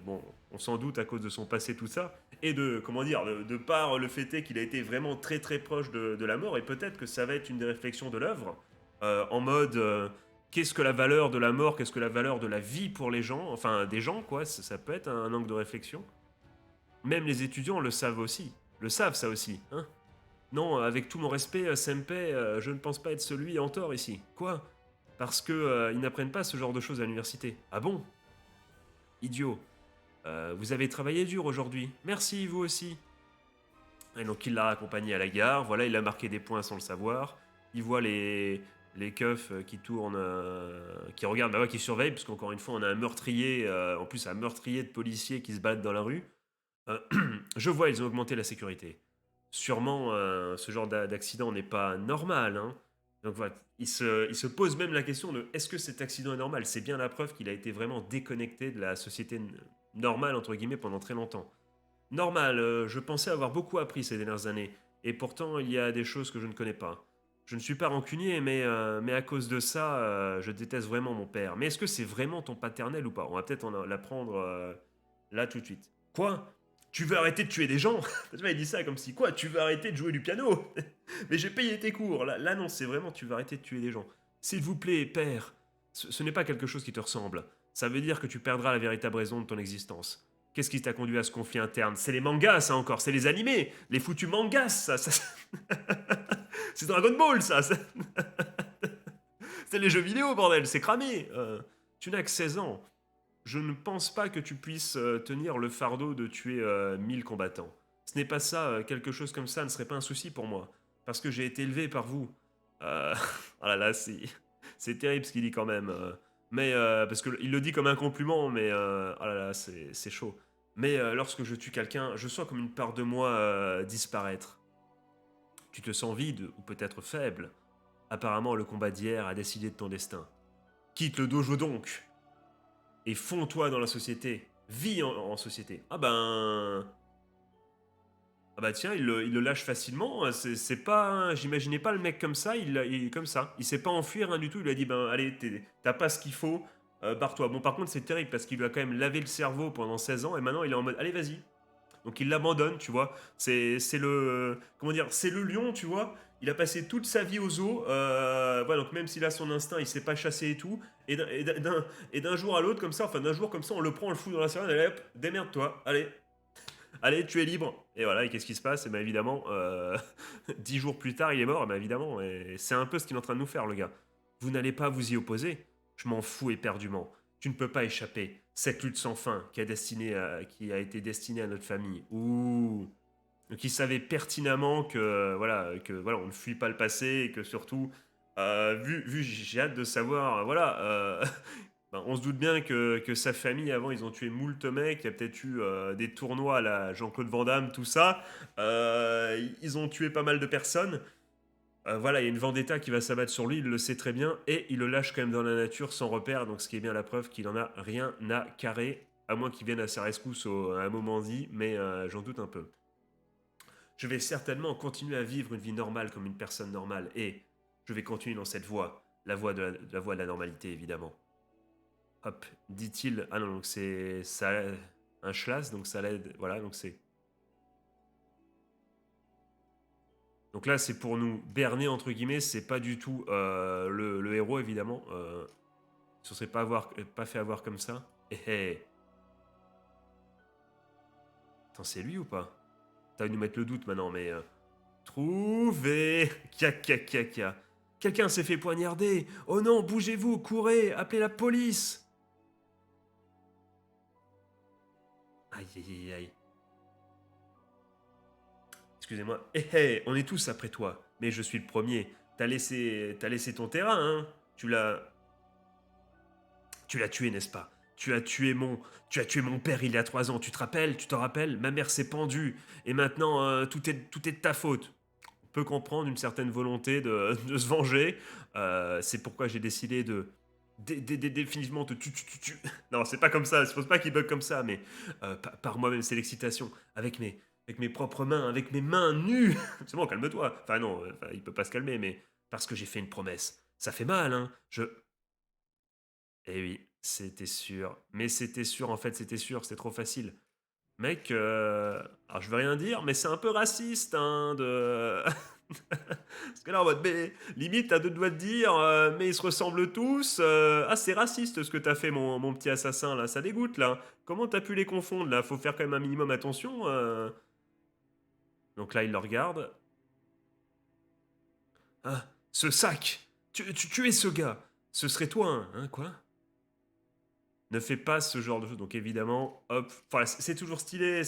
Bon, on s'en doute à cause de son passé, tout ça. Et de, comment dire, de par le fait est qu'il a été vraiment très très proche de la mort. Et peut-être que ça va être une des réflexions de l'œuvre. en mode qu'est-ce que la valeur de la mort, qu'est-ce que la valeur de la vie pour les gens, enfin des gens, quoi, ça peut être un angle de réflexion. Même les étudiants le savent aussi, le savent ça aussi, hein. Non, avec tout mon respect, Senpei, je ne pense pas être celui en tort ici. Quoi? Parce que ils n'apprennent pas ce genre de choses à l'université. Ah bon? Idiot. Vous avez travaillé dur aujourd'hui. Merci, vous aussi. Et donc il l'a accompagné à la gare, voilà, il a marqué des points sans le savoir. Il voit les keufs qui tournent, qui regardent, bah ouais, qui surveillent, parce qu'encore une fois, on a un meurtrier, en plus un meurtrier de policiers qui se balade dans la rue. Euh, je vois, ils ont augmenté la sécurité. Sûrement, ce genre d'accident n'est pas normal, hein. Donc voilà, il se pose même la question de est-ce que cet accident est normal? C'est bien la preuve qu'il a été vraiment déconnecté de la société normale, entre guillemets, pendant très longtemps. Normal, je pensais avoir beaucoup appris ces dernières années, et pourtant il y a des choses que je ne connais pas. Je ne suis pas rancunier, mais à cause de ça, je déteste vraiment mon père. Mais est-ce que c'est vraiment ton paternel ou pas? On va peut-être l'apprendre là tout de suite. Quoi? Tu veux arrêter de tuer des gens? Tu vois, il dit ça comme si, quoi? Tu veux arrêter de jouer du piano? Mais j'ai payé tes cours. Là non, c'est vraiment, tu veux arrêter de tuer des gens. S'il vous plaît, père, ce n'est pas quelque chose qui te ressemble. Ça veut dire que tu perdras la véritable raison de ton existence. Qu'est-ce qui t'a conduit à ce conflit interne? C'est les mangas, ça encore, c'est les animés, les foutus mangas, ça. C'est Dragon Ball, ça. C'est les jeux vidéo, bordel, c'est cramé. Tu n'as que 16 ans. Je ne pense pas que tu puisses tenir le fardeau de tuer 1000 combattants. Ce n'est pas ça, quelque chose comme ça ne serait pas un souci pour moi. Parce que j'ai été élevé par vous. Oh là là, c'est terrible ce qu'il dit quand même. Mais parce qu'il le dit comme un compliment, mais oh là là, c'est chaud. Mais lorsque je tue quelqu'un, je sens comme une part de moi disparaître. Tu te sens vide ou peut-être faible. Apparemment, le combat d'hier a décidé de ton destin. Quitte le dojo donc et fonds-toi dans la société. Vis en société. Ah bah tiens, il le lâche facilement. C'est pas, j'imaginais pas le mec comme ça. Il est comme ça. Il s'est pas enfui rien du tout. Il lui a dit ben allez, t'as pas ce qu'il faut. Barre-toi. Bon par contre c'est terrible parce qu'il lui a quand même lavé le cerveau pendant 16 ans et maintenant il est en mode allez vas-y. Donc il l'abandonne, tu vois. C'est le comment dire, c'est le lion, tu vois. Il a passé toute sa vie au zoo. Voilà, donc même s'il a son instinct, il sait pas chasser et tout. Et d'un jour à l'autre comme ça, enfin d'un jour comme ça, on le prend, on le fout dans la savane. Allez hop, démerde-toi. Allez, tu es libre. Et voilà, et qu'est-ce qui se passe? Et bien évidemment, 10 jours plus tard, il est mort. Et bien évidemment, et c'est un peu ce qu'il est en train de nous faire, le gars. Vous n'allez pas vous y opposer. Je m'en fous éperdument. Tu ne peux pas échapper. Cette lutte sans fin qui a été destinée à notre famille. Ouh. Donc il savait pertinemment que voilà, on ne fuit pas le passé et que surtout, vu j'ai hâte de savoir, voilà, ben, on se doute bien que sa famille, avant, ils ont tué moult mecs, il y a peut-être eu des tournois à la Jean-Claude Van Damme, tout ça. Ils ont tué pas mal de personnes. Voilà, il y a une vendetta qui va s'abattre sur lui, il le sait très bien, et il le lâche quand même dans la nature sans repère, donc ce qui est bien la preuve qu'il en a rien à carrer, à moins qu'il vienne à sa rescousse à un moment dit, mais j'en doute un peu. Je vais certainement continuer à vivre une vie normale comme une personne normale, et je vais continuer dans cette voie, la voie de la normalité évidemment. Hop, dit-il. Ah non, donc c'est ça, un schlass, donc ça l'aide. Voilà, donc c'est. Donc là, c'est pour nous berner entre guillemets. C'est pas du tout le héros évidemment. Il se serait pas fait avoir comme ça. Eh eh. Attends, c'est lui ou pas? T'as nous mettre le doute maintenant, mais trouvé. Kia. Quelqu'un s'est fait poignarder. Oh non, bougez-vous, courez, appelez la police. Aïe aïe aïe aïe. Excusez-moi. On est tous après toi. Mais je suis le premier. T'as laissé ton terrain, hein. Tu l'as tué, n'est-ce pas? Tu as tué mon père il y a 3 ans. Tu te rappelles? Tu t'en rappelles? Ma mère s'est pendue. Et maintenant, tout est de ta faute. On peut comprendre une certaine volonté de se venger. C'est pourquoi j'ai décidé de définitivement te Non, c'est pas comme ça. Je suppose pas qu'il bug comme ça, mais par moi-même, c'est l'excitation. Avec mes propres mains, avec mes mains nues. C'est bon, calme-toi. Enfin non, il peut pas se calmer, mais parce que j'ai fait une promesse. Ça fait mal, hein. Eh oui, c'était sûr. Mais c'était sûr, en fait, c'était sûr, c'était trop facile. Mec, alors je veux rien dire, mais c'est un peu raciste, hein, de... Parce que là, en mode, mais limite, t'as deux doigts de dire, mais ils se ressemblent tous. Ah, c'est raciste ce que t'as fait, mon petit assassin, là. Ça dégoûte, là. Comment t'as pu les confondre, là? Faut faire quand même un minimum attention. Donc là, il le regarde. Ah, ce sac! Tu es ce gars! Ce serait toi, hein, quoi? Ne fais pas ce genre de choses. Donc évidemment, hop, enfin c'est toujours stylé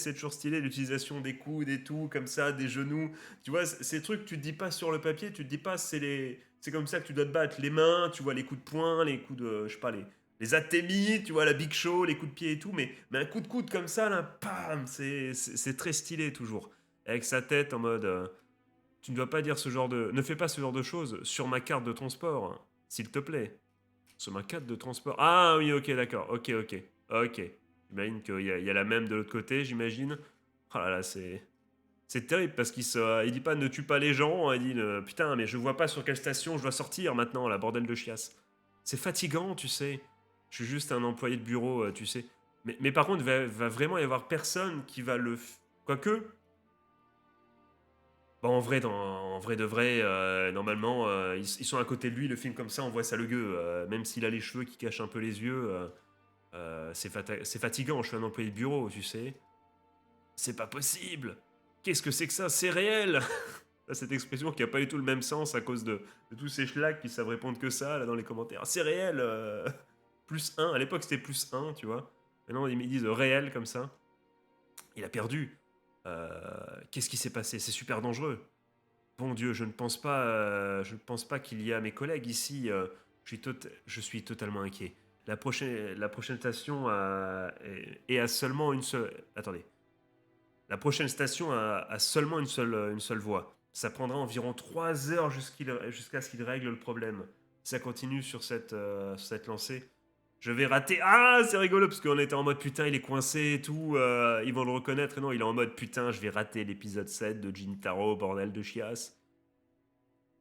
l'utilisation des coudes et tout, comme ça, des genoux. Tu vois, ces trucs, tu te dis pas sur le papier, tu te dis pas c'est comme ça que tu dois te battre. Les mains, tu vois, les coups de poing, les coups de, je sais pas, les atémis, tu vois, la big show, les coups de pied et tout, mais un coup de coude comme ça, là, pam, c'est très stylé toujours. Avec sa tête en mode, tu ne dois pas dire ce genre de, ne fais pas ce genre de choses sur ma carte de transport, hein, s'il te plaît. Sur ma carte de transport. Ah oui, ok, d'accord. Ok, ok. Ok. J'imagine qu'il y a la même de l'autre côté, j'imagine. Oh là là, c'est terrible parce il dit pas ne tue pas les gens, il dit putain, mais je vois pas sur quelle station je dois sortir maintenant, la bordel de chiasse. C'est fatigant, tu sais. Je suis juste un employé de bureau, tu sais. Mais par contre, va vraiment y avoir personne qui va Quoique, bah, en vrai de vrai, normalement, ils sont à côté de lui, le film comme ça, on voit ça le gueux. Même s'il a les cheveux qui cachent un peu les yeux, c'est fatigant, je suis un employé de bureau, tu sais. C'est pas possible. Qu'est-ce que c'est que ça? C'est réel. Cette expression qui a pas du tout le même sens à cause de tous ces schlags qui savent répondre que ça là dans les commentaires. C'est réel. Plus un. À l'époque c'était plus un, tu vois. Maintenant ils me disent réel comme ça. Il a perdu. Qu'est-ce qui s'est passé? C'est super dangereux. Bon Dieu, je ne pense pas qu'il y a mes collègues ici. Je suis totalement inquiet. La prochaine station est à seulement une seule. Attendez. La prochaine station a seulement une seule voie. Ça prendra environ 3 heures jusqu'à ce qu'il règle le problème. Si ça continue sur cette lancée, je vais rater. Ah, c'est rigolo parce qu'on était en mode putain, il est coincé et tout. Ils vont le reconnaître. Et non, il est en mode putain, je vais rater l'épisode 7 de Jintaro, bordel de chiasse.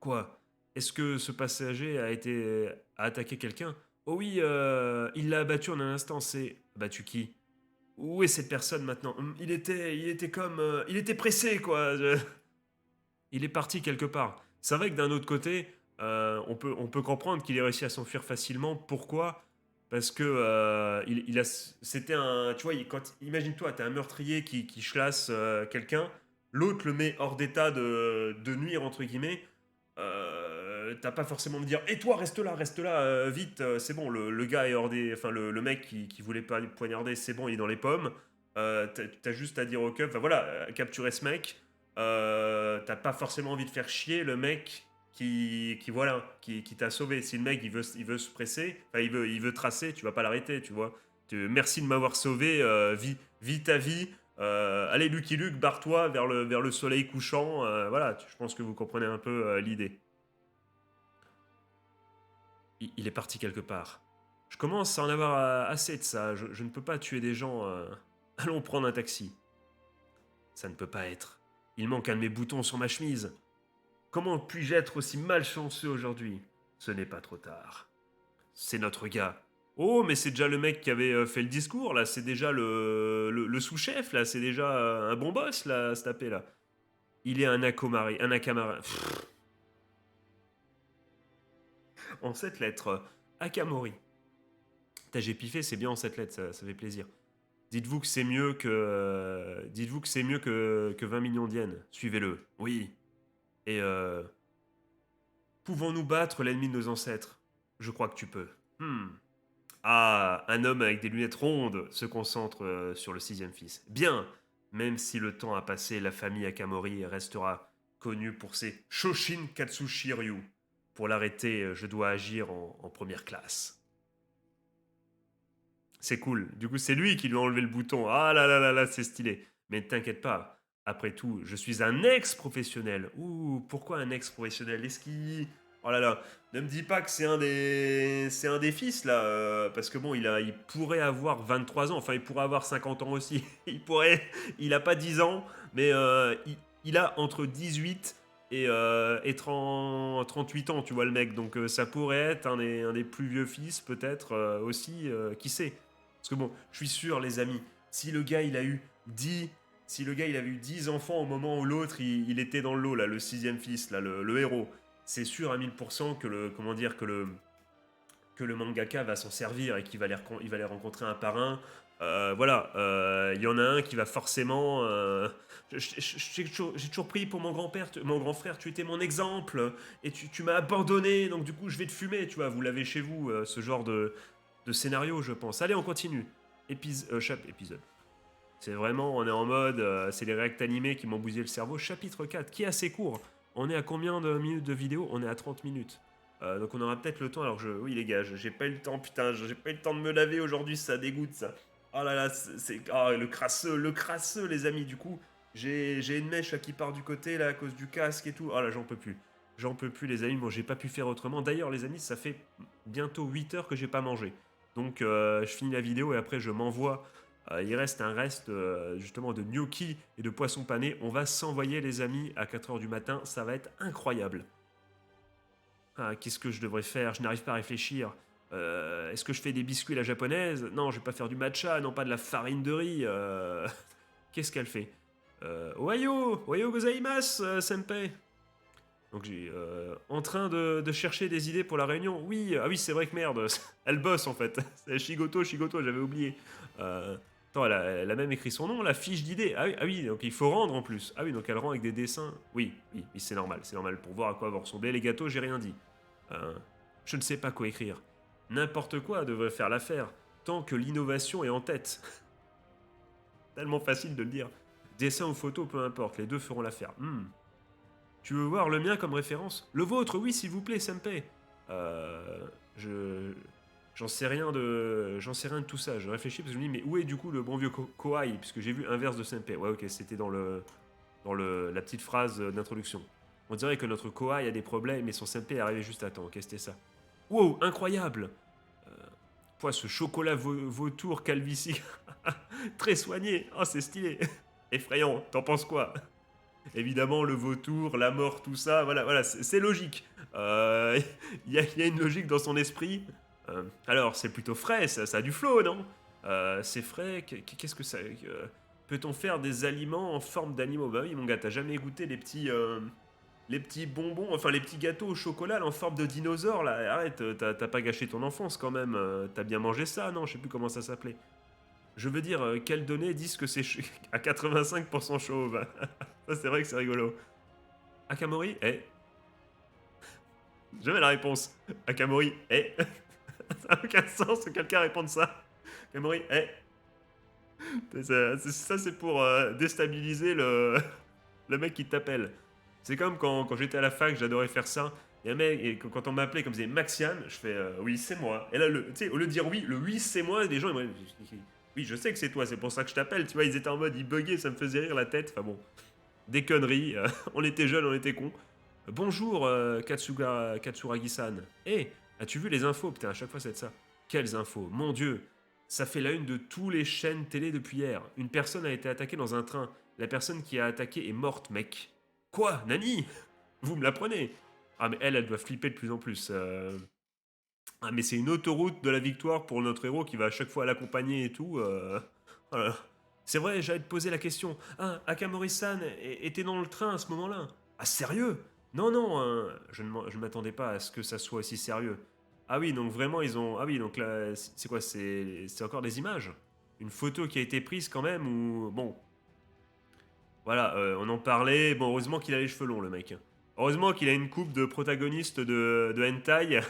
Quoi? Est-ce que ce passager a attaqué quelqu'un? Oh oui, il l'a abattu en un instant. C'est abattu qui? Où est cette personne maintenant? Il était comme, il était pressé quoi. Il est parti quelque part. C'est vrai que d'un autre côté, on peut comprendre qu'il ait réussi à s'enfuir facilement. Pourquoi? Parce que c'était un, tu vois, imagine-toi, t'es un meurtrier qui chlasse quelqu'un, l'autre le met hors d'état de nuire entre guillemets. T'as pas forcément de dire, et toi reste là, vite, c'est bon, le gars est hors des, enfin le mec qui voulait pas poignarder, c'est bon, il est dans les pommes. T'as juste à dire au cub, enfin voilà, capturer ce mec. T'as pas forcément envie de faire chier le mec voilà, qui t'a sauvé. Si le mec il veut se presser, enfin il veut tracer, tu vas pas l'arrêter, tu vois. Merci de m'avoir sauvé, vis ta vie. Allez Lucky Luke, barre-toi vers le soleil couchant. Voilà, je pense que vous comprenez un peu l'idée. Il est parti quelque part. Je commence à en avoir assez de ça. Je ne peux pas tuer des gens. Allons prendre un taxi. Ça ne peut pas être. Il manque un de mes boutons sur ma chemise. Comment puis-je être aussi malchanceux aujourd'hui? Ce n'est pas trop tard. C'est notre gars. Oh, mais c'est déjà le mec qui avait fait le discours, là. C'est déjà le sous-chef, là. C'est déjà un bon boss, là, à se taper, là. Il est un Akomari, un Akamara. En 7 lettres. Akamori. T'as j'ai piffé, c'est bien en 7 lettres, ça fait plaisir. Dites-vous que c'est mieux que 20 millions d'yens. Suivez-le. Oui. Et pouvons-nous battre l'ennemi de nos ancêtres? Je crois que tu peux. Hmm. Ah, un homme avec des lunettes rondes se concentre sur le sixième fils. Bien. Même si le temps a passé, la famille Akamori restera connue pour ses Shoshin Katsushi Ryu. Pour l'arrêter, je dois agir en première classe. C'est cool. Du coup, c'est lui qui lui a enlevé le bouton. Ah là là là là, c'est stylé. Mais ne t'inquiète pas. Après tout, je suis un ex-professionnel. Ouh, pourquoi un ex-professionnel? Est-ce qu'il... Oh là là, ne me dis pas que c'est un des fils là, parce que bon, il pourrait avoir 23 ans, enfin il pourrait avoir 50 ans aussi. Il a pas 10 ans, mais il a entre 18 et 38 ans, tu vois le mec. Donc ça pourrait être un des plus vieux fils peut-être aussi, qui sait. Parce que bon, je suis sûr, les amis, si le gars il a eu 10 Si le gars il avait eu 10 enfants au moment où l'autre il était dans le lot, là, le sixième fils, là, le héros, c'est sûr à 1000% que le, comment dire, que le mangaka va s'en servir et qu'il va il va les rencontrer un par un. Voilà, il y en a un qui va forcément. J'ai toujours pris pour mon grand-père, mon grand frère, tu étais mon exemple et tu m'as abandonné, donc du coup je vais te fumer, tu vois. Vous l'avez chez vous, ce genre de scénario, je pense. Allez, on continue. Épisode. C'est vraiment, on est en mode, c'est les réacts animés qui m'ont bousillé le cerveau. Chapitre 4, qui est assez court. On est à combien de minutes de vidéo? On est à 30 minutes. Donc on aura peut-être le temps. Alors oui les gars, j'ai pas eu le temps, putain, j'ai pas eu le temps de me laver aujourd'hui, ça dégoûte ça. Oh là là, le crasseux les amis. Du coup, j'ai une mèche là, qui part du côté là à cause du casque et tout. Oh là, j'en peux plus. J'en peux plus les amis. Bon, j'ai pas pu faire autrement. D'ailleurs les amis, ça fait bientôt 8 heures que j'ai pas mangé. Donc je finis la vidéo et après je m'envoie. Il reste un reste justement de gnocchi et de poisson pané. On va s'envoyer les amis à 4 heures du matin. Ça va être incroyable. Ah, qu'est-ce que je devrais faire? Je n'arrive pas à réfléchir. Est-ce que je fais des biscuits à la japonaise? Non, je vais pas faire du matcha, non pas de la farine de riz. Qu'est-ce qu'elle fait? Ohayo gozaimasu, senpai. Donc j'ai en train de chercher des idées pour la réunion. Oui, ah oui, c'est vrai que merde, elle bosse en fait. C'est Shigoto, j'avais oublié. Attends, elle a même écrit son nom, la fiche d'idées. Ah oui, donc il faut rendre en plus. Ah oui, donc elle rend avec des dessins. Oui, c'est normal, pour voir à quoi vont ressembler les gâteaux, j'ai rien dit. Euh, je ne sais pas quoi écrire. N'importe quoi devrait faire l'affaire, tant que l'innovation est en tête. Tellement facile de le dire. Dessin ou photo, peu importe, les deux feront l'affaire. Tu veux voir le mien comme référence? Le vôtre, oui, s'il vous plaît, Senpai. Je. J'en sais rien de tout ça. Je réfléchis parce que je me dis, mais où est du coup le bon vieux Kohai? Puisque j'ai vu inverse de Senpai. Ouais, ok, c'était la petite phrase d'introduction. On dirait que notre Kohai a des problèmes et son Senpai est arrivé juste à temps. Ok, c'était ça. Wow, incroyable! Ce chocolat vautour calvitie. Très soigné. Oh, c'est stylé. Effrayant. T'en penses quoi? Évidemment, le vautour, la mort, tout ça, voilà, c'est logique. Il y a une logique dans son esprit. Alors, c'est plutôt frais, ça a du flow, non? C'est frais, qu'est-ce que ça... Peut-on faire des aliments en forme d'animaux? Bah oui, mon gars, t'as jamais goûté les petits bonbons, enfin les petits gâteaux au chocolat là, en forme de dinosaure, là? Arrête, t'as pas gâché ton enfance quand même. T'as bien mangé ça, non? Je sais plus comment ça s'appelait. Je veux dire, quelles données disent que c'est à 85% chauve? Ça, c'est vrai que c'est rigolo. Akamori, jamais la réponse. Akamori, ça n'a aucun sens que quelqu'un réponde ça. Akamori, ça, c'est pour déstabiliser le mec qui t'appelle. C'est comme quand j'étais à la fac, j'adorais faire ça. Il y a un mec, et quand on m'appelait comme disait Maxiane, je fais oui, c'est moi. Et là, tu sais, au lieu de dire oui, le oui, c'est moi, les gens, ils me oui, je sais que c'est toi, c'est pour ça que je t'appelle. Tu vois, ils étaient en mode, ils buggaient, ça me faisait rire la tête. Enfin bon, des conneries. On était jeunes, on était cons. Bonjour, Katsuragi-san. As-tu vu les infos? Putain, à chaque fois, c'est ça. Quelles infos? Mon Dieu! Ça fait la une de tous les chaînes télé depuis hier. Une personne a été attaquée dans un train. La personne qui a attaqué est morte, mec. Quoi? Nani? Vous me l'apprenez? Ah, mais elle doit flipper de plus en plus. Ah, mais c'est une autoroute de la victoire pour notre héros qui va à chaque fois l'accompagner et tout. Voilà. C'est vrai, j'allais te poser la question. Ah, Akamori-san était dans le train à ce moment-là. Ah, sérieux? Non, non, je ne m'attendais pas à ce que ça soit aussi sérieux. Ah oui, donc vraiment, ils ont... Ah oui, donc là, c'est quoi? C'est encore des images? Une photo qui a été prise quand même ou... Bon, voilà, on en parlait. Bon, heureusement qu'il a les cheveux longs, le mec. Heureusement qu'il a une coupe de protagoniste de hentai.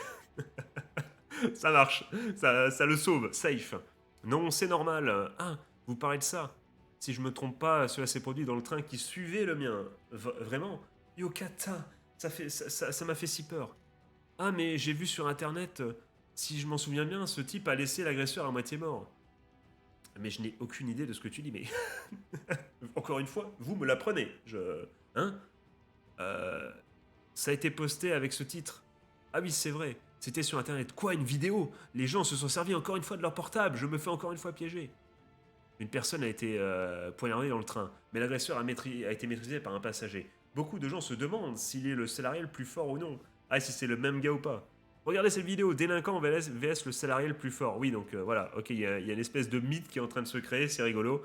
Ça marche, ça le sauve, safe. Non, c'est normal. Ah, vous parlez de ça. Si je me trompe pas, cela s'est produit dans le train qui suivait le mien. Vraiment? Yokata, ça m'a fait si peur. Ah, mais j'ai vu sur internet, si je m'en souviens bien, ce type a laissé l'agresseur à moitié mort. Mais je n'ai aucune idée de ce que tu dis, mais... Encore une fois, vous me l'apprenez. Hein? Euh, Ça a été posté avec ce titre. Ah oui, c'est vrai. C'était sur internet. Quoi, une vidéo? Les gens se sont servis encore une fois de leur portable. Je me fais encore une fois piéger. Une personne a été poignardée dans le train, mais l'agresseur a été maîtrisé par un passager. Beaucoup de gens se demandent s'il est le salarié le plus fort ou non. Ah, si c'est le même gars ou pas. Regardez cette vidéo, délinquant vs le salarié le plus fort. Oui, donc voilà, ok, il y a une espèce de mythe qui est en train de se créer, c'est rigolo.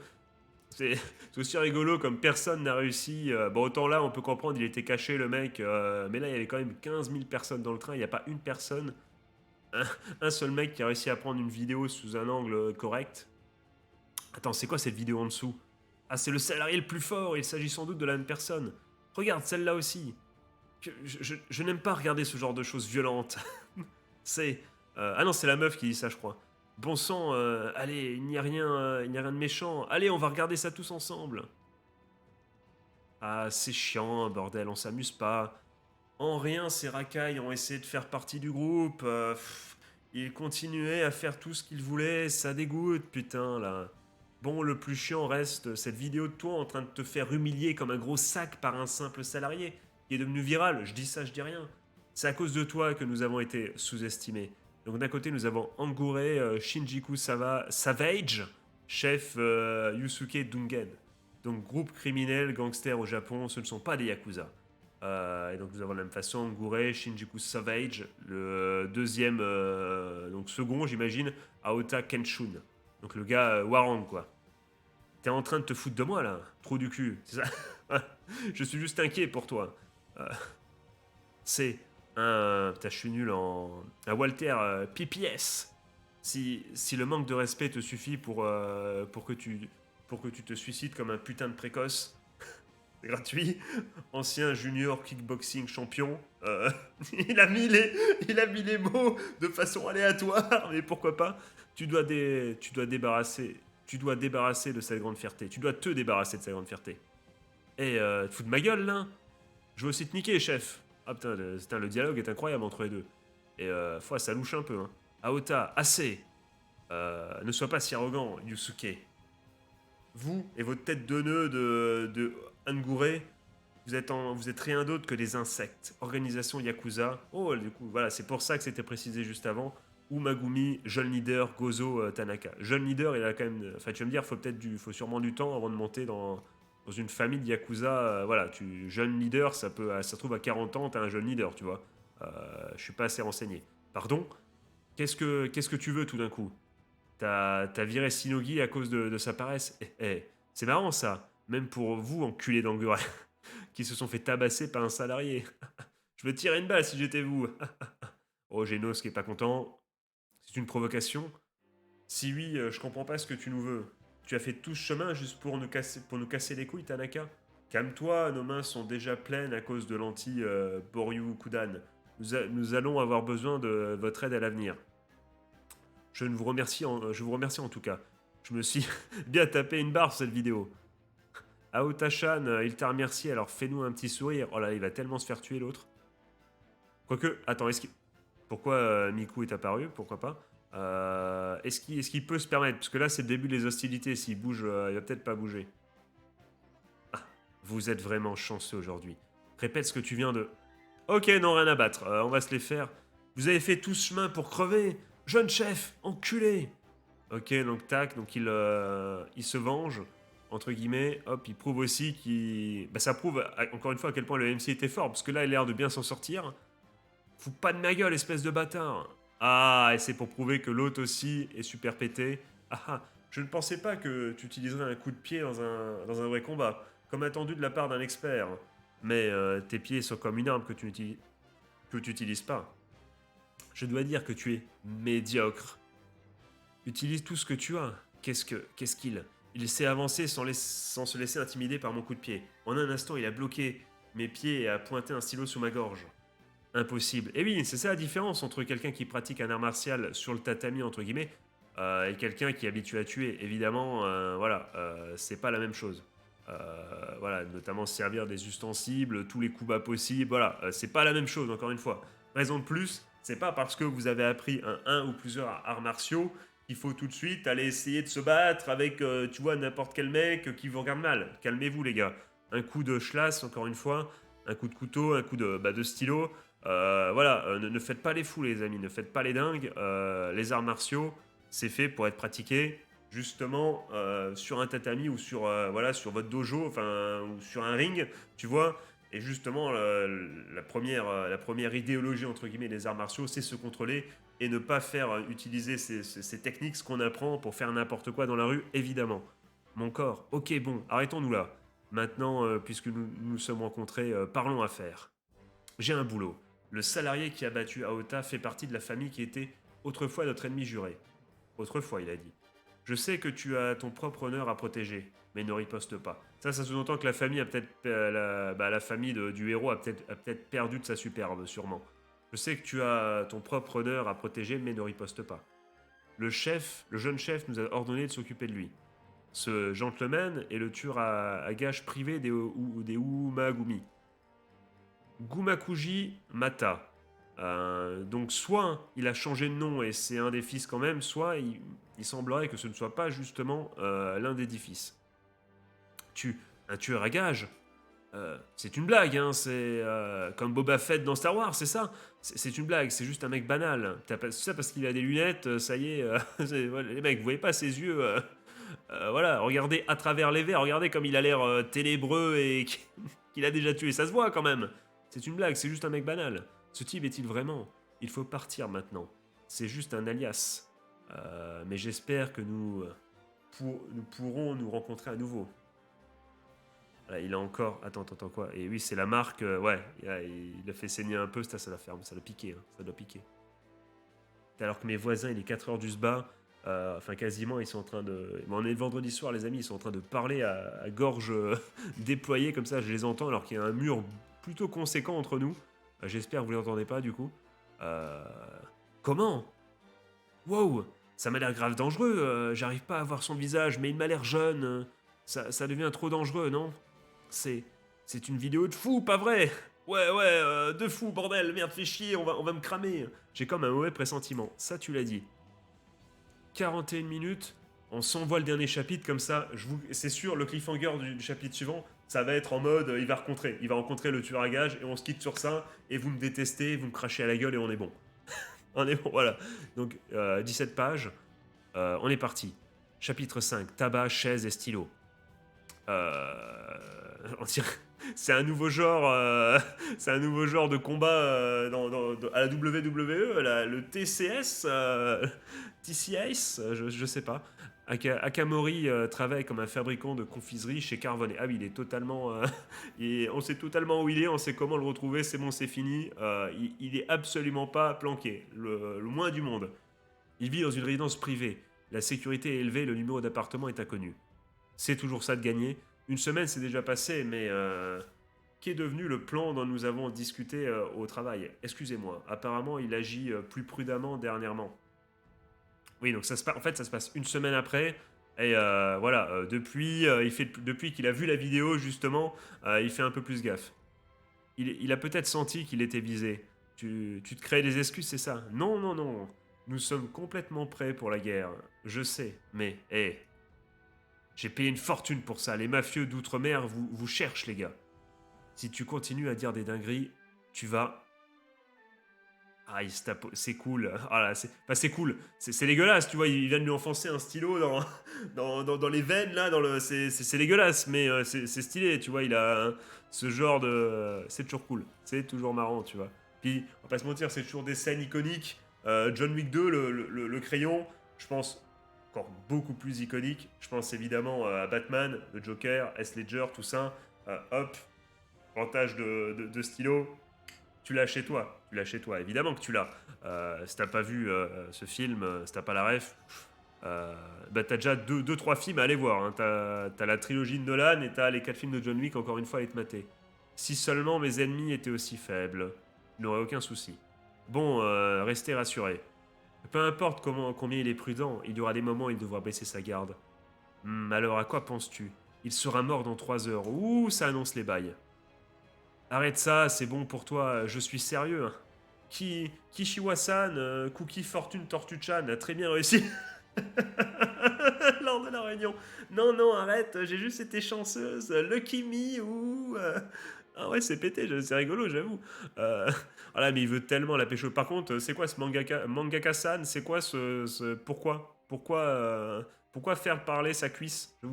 C'est c'est aussi rigolo comme personne n'a réussi. Bon, autant là, on peut comprendre, il était caché le mec, mais là, il y avait quand même 15 000 personnes dans le train. Il n'y a pas une personne, un, un seul mec qui a réussi à prendre une vidéo sous un angle correct. Attends, c'est quoi cette vidéo en dessous? Ah, c'est le salarié le plus fort. Il s'agit sans doute de la même personne. Regarde celle-là aussi. Je n'aime pas regarder ce genre de choses violentes. C'est. Ah non, c'est la meuf qui dit ça, je crois. Bon sang, allez, il n'y a rien de méchant. Allez, on va regarder ça tous ensemble. Ah, c'est chiant, bordel, on s'amuse pas. En rien, ces racailles ont essayé de faire partie du groupe. Ils continuaient à faire tout ce qu'ils voulaient. Ça dégoûte, putain, là. Bon, le plus chiant reste cette vidéo de toi en train de te faire humilier comme un gros sac par un simple salarié qui est devenu viral. Je dis ça, je dis rien. C'est à cause de toi que nous avons été sous-estimés. Donc d'un côté, nous avons Angure Shinjiku Savage, chef Yusuke Dungen. Donc groupe criminel, gangster au Japon, ce ne sont pas des Yakuza. Et donc nous avons de la même façon Angure Shinjuku Savage, le deuxième, donc second j'imagine, Aota Kenshun. Donc le gars Warang quoi. T'es en train de te foutre de moi là, trou du cul, c'est ça. Je suis juste inquiet pour toi. Euh, c'est un, putain je suis nul en, un Walter PPS. Si le manque de respect te suffit pour que tu te suicides comme un putain de précoce, c'est gratuit. Ancien junior kickboxing champion. Il a mis les mots de façon aléatoire, mais pourquoi pas. Tu dois débarrasser. Tu dois débarrasser de cette grande fierté. Tu dois te débarrasser de cette grande fierté. Et tu fous de ma gueule là. Je veux aussi te niquer, chef. Ah putain, le dialogue est incroyable entre les deux. Et fois, ça louche un peu. Hein. Aota, assez. Ne sois pas si arrogant, Yusuke. Vous et votre tête de nœud de Angure, vous êtes rien d'autre que des insectes. Organisation Yakuza. Oh, du coup, voilà, c'est pour ça que c'était précisé juste avant. Ou Magumi, jeune leader, Gozo Tanaka. Jeune leader, il a quand même. Enfin, tu vas me dire, faut sûrement du temps avant de monter dans une famille de Yakuza. Voilà, jeune leader, ça se trouve à 40 ans, t'es un jeune leader, tu vois. Je suis pas assez renseigné. Pardon. Qu'est-ce que tu veux tout d'un coup? T'as viré Shinogi à cause de sa paresse. C'est marrant ça. Même pour vous, enculés d'Angura, qui se sont fait tabasser par un salarié. Je me tirais une balle si j'étais vous. Oh, Genos qui est pas content. C'est une provocation. Si oui, je comprends pas ce que tu nous veux. Tu as fait tout ce chemin juste pour nous casser les couilles, Tanaka. Calme-toi, nos mains sont déjà pleines à cause de l'anti-Boryu Kudan. Nous allons avoir besoin de votre aide à l'avenir. Je vous remercie en tout cas. Je me suis bien tapé une barre sur cette vidéo. Aota-chan, il t'a remercié, alors fais-nous un petit sourire. Oh là, il va tellement se faire tuer l'autre. Quoique, attends, pourquoi Miku est apparu? Pourquoi pas est-ce qu'il peut se permettre? Parce que là, c'est le début des hostilités. S'il bouge, il va peut-être pas bouger. Ah, vous êtes vraiment chanceux aujourd'hui. Répète ce que tu viens de... Ok, non, rien à battre. On va se les faire. Vous avez fait tout ce chemin pour crever. Jeune chef, enculé. Ok, donc tac, donc il se venge, entre guillemets, hop, il prouve aussi qu'il... Bah ça prouve, encore une fois, à quel point le MC était fort, parce que là, il a l'air de bien s'en sortir. Fous pas de ma gueule, espèce de bâtard. Ah, et c'est pour prouver que l'autre aussi est super pété. Ah, ah, je ne pensais pas que tu utiliserais un coup de pied dans un vrai combat, comme attendu de la part d'un expert. Mais tes pieds sont comme une arme que tu utilises pas. Je dois dire que tu es médiocre. Utilise tout ce que tu as. Qu'est-ce qu'il... Il s'est avancé sans se laisser intimider par mon coup de pied. En un instant, il a bloqué mes pieds et a pointé un stylo sous ma gorge. Impossible. Et oui, c'est ça la différence entre quelqu'un qui pratique un art martial sur le tatami, entre guillemets, et quelqu'un qui est habitué à tuer. Évidemment, voilà, c'est pas la même chose. Voilà, notamment servir des ustensiles, tous les coups bas possibles, voilà, c'est pas la même chose, encore une fois. Raison de plus, c'est pas parce que vous avez appris un ou plusieurs arts martiaux qu'il faut tout de suite aller essayer de se battre avec, tu vois, n'importe quel mec qui vous regarde mal. Calmez-vous, les gars. Un coup de schlass, encore une fois, un coup de couteau, un coup de stylo. Voilà, ne faites pas les fous, les amis, ne faites pas les dingues. Les arts martiaux, c'est fait pour être pratiqué justement sur un tatami ou voilà, sur votre dojo, enfin, ou sur un ring, tu vois. Et justement, la première idéologie, entre guillemets, des arts martiaux, c'est se contrôler et ne pas faire utiliser ces techniques, ce qu'on apprend pour faire n'importe quoi dans la rue, évidemment. Mon corps. Ok, bon, arrêtons-nous là. Maintenant, puisque nous nous sommes rencontrés, parlons affaires. J'ai un boulot. Le salarié qui a battu Aota fait partie de la famille qui était autrefois notre ennemi juré. Autrefois, il a dit. Je sais que tu as ton propre honneur à protéger, mais ne riposte pas. Ça sous-entend que la famille a peut-être, la famille du héros a peut-être perdu de sa superbe, sûrement. Je sais que tu as ton propre honneur à protéger, mais ne riposte pas. Le jeune chef, nous a ordonné de s'occuper de lui. Ce gentleman est le tueur à gages privé des Umagumi. Gumakuji Mata. Donc soit il a changé de nom et c'est un des fils quand même, soit il semblerait que ce ne soit pas justement l'un des 10 fils. Un tueur à gages, c'est une blague, hein, c'est comme Boba Fett dans Star Wars, c'est ça. C'est une blague, c'est juste un mec banal. C'est ça parce qu'il a des lunettes, ça y est, voilà, les mecs, vous voyez pas ses yeux, voilà, regardez à travers les verres, regardez comme il a l'air ténébreux et qu'il a déjà tué, ça se voit quand même. C'est une blague, c'est juste un mec banal. Ce type est-il vraiment? Il faut partir maintenant. C'est juste un alias. Mais j'espère que nous pourrons nous rencontrer à nouveau. Voilà, il a encore... Attends, quoi? Et oui, c'est la marque... ouais, il a fait saigner un peu, ça doit piquer. Hein, ça doit piquer. Alors que mes voisins, il est 4h du sba. Enfin, quasiment, ils sont en train de... On est vendredi soir, les amis, ils sont en train de parler à gorge déployée, comme ça, je les entends, alors qu'il y a un mur plutôt conséquent entre nous. J'espère que vous ne l'entendez pas, du coup. Euh... Comment? Wow, ça m'a l'air grave dangereux. J'arrive pas à voir son visage, mais il m'a l'air jeune. Ça devient trop dangereux, non? C'est c'est une vidéo de fou, pas vrai? Ouais, de fou, bordel, merde, fais chier, on va me cramer. J'ai comme un mauvais pressentiment, ça tu l'as dit. 41 minutes, on s'envoie le dernier chapitre, comme ça, c'est sûr, le cliffhanger du chapitre suivant, ça va être en mode, il va rencontrer le tueur à gages, et on se quitte sur ça, et vous me détestez, vous me crachez à la gueule, et on est bon. On est bon, voilà. Donc, 17 pages, on est parti. Chapitre 5, tabac, chaise et stylo. On dirait... C'est un nouveau genre, c'est un nouveau genre de combat à la WWE, le TCS, TCS, je sais pas. Akamori travaille comme un fabricant de confiserie chez Carvone. Ah oui, il est totalement, on sait totalement où il est, on sait comment le retrouver. C'est bon, c'est fini. Il est absolument pas planqué, le moins du monde. Il vit dans une résidence privée. La sécurité est élevée, le numéro d'appartement est inconnu. C'est toujours ça de gagner. Une semaine s'est déjà passée, mais qu'est devenu le plan dont nous avons discuté au travail? Excusez-moi, apparemment il agit plus prudemment dernièrement. Oui, donc en fait ça se passe une semaine après, et voilà, depuis qu'il a vu la vidéo justement, il fait un peu plus gaffe. Il a peut-être senti qu'il était visé. Tu te crées des excuses, c'est ça? Non, non, non. Nous sommes complètement prêts pour la guerre. Je sais, mais, hé, j'ai payé une fortune pour ça. Les mafieux d'outre-mer vous cherchent, les gars. Si tu continues à dire des dingueries, tu vas... Ah, c'est cool. Ah là, c'est cool. C'est dégueulasse, tu vois. Il vient de lui enfoncer un stylo dans les veines, là. C'est dégueulasse, mais c'est stylé, tu vois. Il a ce genre de... C'est toujours cool. C'est toujours marrant, tu vois. Puis, on va pas se mentir, c'est toujours des scènes iconiques. John Wick 2, le crayon, je pense, encore beaucoup plus iconique. Je pense évidemment à Batman, le Joker, Heath Ledger, tout ça. Hop, avantage de stylo, tu l'as chez toi. Tu l'as chez toi, évidemment que tu l'as. Si t'as pas vu ce film, si t'as pas la ref, bah t'as déjà 2-3 films à aller voir. Hein. T'as la trilogie de Nolan et t'as les 4 films de John Wick, encore une fois, à aller te mater. Si seulement mes ennemis étaient aussi faibles, je n'aurais aucun souci. Bon, restez rassurés. Peu importe combien il est prudent, il y aura des moments où il devra baisser sa garde. Alors à quoi penses-tu? Il sera mort dans 3 heures. Ouh, ça annonce les bails. Arrête ça, c'est bon pour toi, je suis sérieux. Hein. Kishiwa-san, Cookie Fortune Tortue-chan a très bien réussi lors de la réunion. Non, non, arrête, j'ai juste été chanceuse. Lucky me ou... Ah ouais, c'est pété, c'est rigolo, j'avoue. Voilà, mais il veut tellement la pécho. Par contre, c'est quoi ce mangaka-san? C'est quoi pourquoi faire parler sa cuisse? Je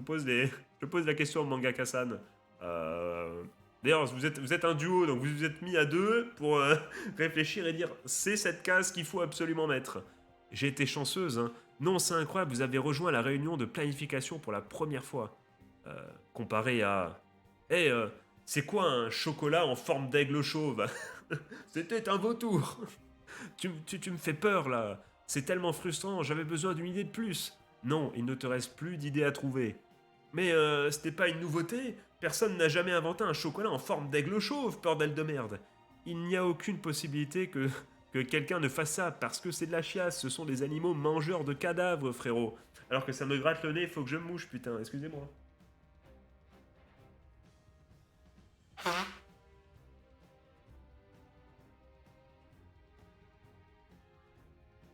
pose la question au mangaka-san. D'ailleurs, vous êtes un duo, donc vous vous êtes mis à deux pour réfléchir et dire c'est cette case qu'il faut absolument mettre. J'ai été chanceuse, hein. Non, c'est incroyable, vous avez rejoint la réunion de planification pour la première fois. Comparé à... Eh, c'est quoi un chocolat en forme d'aigle chauve? C'était un vautour. Tu me fais peur là. C'est tellement frustrant, j'avais besoin d'une idée de plus. Non, il ne te reste plus d'idées à trouver. Mais c'était pas une nouveauté. Personne n'a jamais inventé un chocolat en forme d'aigle chauve, bordel de merde. Il n'y a aucune possibilité que quelqu'un ne fasse ça, parce que c'est de la chiasse, ce sont des animaux mangeurs de cadavres, frérot. Alors que ça me gratte le nez, faut que je me mouche, putain, excusez-moi.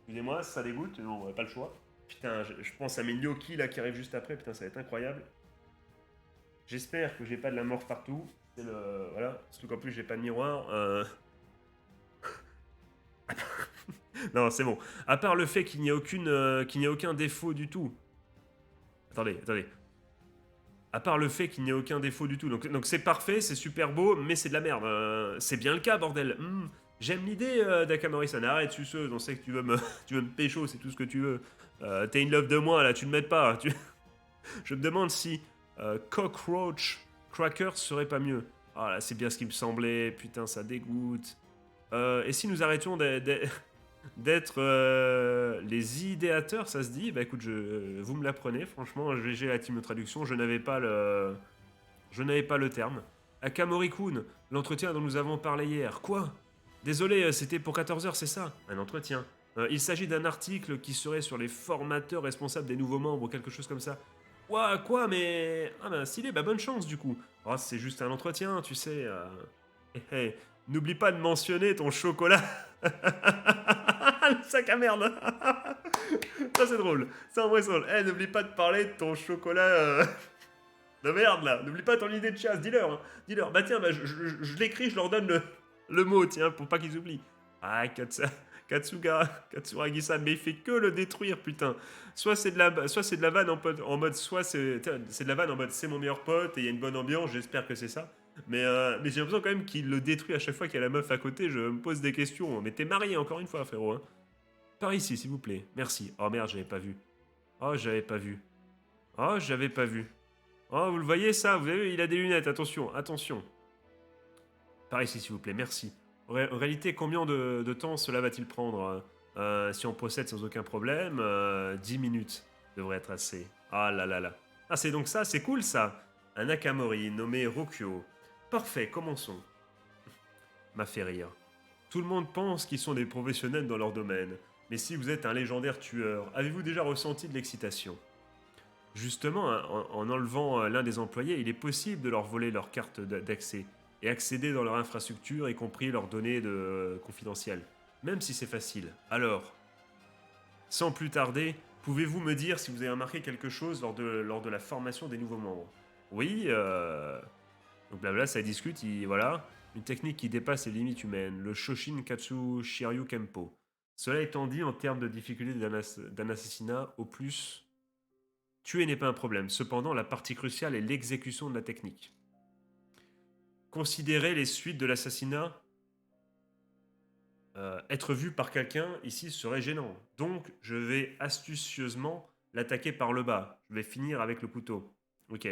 Excusez-moi, ça dégoûte, non, on n'a pas le choix. Putain, je pense à mes gnocchis là qui arrivent juste après, putain, ça va être incroyable. J'espère que j'ai pas de la morve partout. C'est le. Voilà, surtout qu'en plus j'ai pas de miroir. Non, c'est bon. À part le fait qu'il n'y a qu'il n'y a aucun défaut du tout. Attendez. À part le fait qu'il n'y a aucun défaut du tout. Donc c'est parfait, c'est super beau, mais c'est de la merde. C'est bien le cas, bordel. J'aime l'idée d'Akamori-san. Arrête, suceuse, on sait que tu veux me pécho, c'est tout ce que tu veux. T'es in love de moi, là, tu ne m'aides pas. Je me demande si Cockroach Cracker serait pas mieux. Ah là, c'est bien ce qui me semblait. Putain, ça dégoûte. Et si nous arrêtions d'être les idéateurs, ça se dit? Bah écoute, vous me l'apprenez, franchement, GG la team de traduction, je n'avais pas le terme. Akamori-kun, l'entretien dont nous avons parlé hier. Quoi? Désolé, c'était pour 14 heures, c'est ça? Un entretien. Il s'agit d'un article qui serait sur les formateurs responsables des nouveaux membres ou quelque chose comme ça. Ouah, quoi, mais... Ah ben, stylé, bah bonne chance du coup. Oh, c'est juste un entretien, tu sais. N'oublie pas de mentionner ton chocolat. Le sac à merde. Ça c'est drôle. Ça en vrai c'est drôle. N'oublie pas de parler de ton chocolat de merde là. N'oublie pas ton idée de chasse. Dis-leur. Hein. Dis-leur. Bah tiens, bah, je l'écris, je leur donne le mot, tiens, pour pas qu'ils oublient. Ah, Katsuragi-san, mais il fait que le détruire, putain. Soit c'est de la vanne en mode, soit c'est de la vanne en mode c'est mon meilleur pote et il y a une bonne ambiance, j'espère que c'est ça. Mais j'ai l'impression quand même qu'il le détruit à chaque fois qu'il y a la meuf à côté, je me pose des questions. Mais t'es marié encore une fois, frérot. Hein. Par ici, s'il vous plaît. Merci. Oh merde, j'avais pas vu. Oh, j'avais pas vu. Oh, j'avais pas vu. Oh, vous le voyez ça? Vous avez vu, il a des lunettes, attention, attention. Par ici, s'il vous plaît, merci. En réalité, combien de temps cela va-t-il prendre si on procède sans aucun problème 10 minutes devrait être assez. Ah là là là. Ah, c'est donc ça, c'est cool ça. Un Akamori nommé Rokyo. Parfait, commençons. M'a fait rire. Tout le monde pense qu'ils sont des professionnels dans leur domaine. Mais si vous êtes un légendaire tueur, avez-vous déjà ressenti de l'excitation? Justement, hein, en enlevant l'un des employés, il est possible de leur voler leur carte d'accès et accéder dans leur infrastructure, y compris leurs données confidentielles, même si c'est facile. Alors, sans plus tarder, pouvez-vous me dire si vous avez remarqué quelque chose lors de la formation des nouveaux membres? Oui, donc blabla, ça discute, voilà. Une technique qui dépasse les limites humaines, le Shoshin Katsu Shiryu Kempo. Cela étant dit, en termes de difficulté d'un assassinat, au plus, tuer n'est pas un problème. Cependant, la partie cruciale est l'exécution de la technique. Considérer les suites de l'assassinat, être vu par quelqu'un ici serait gênant. Donc, je vais astucieusement l'attaquer par le bas. Je vais finir avec le couteau. Ok,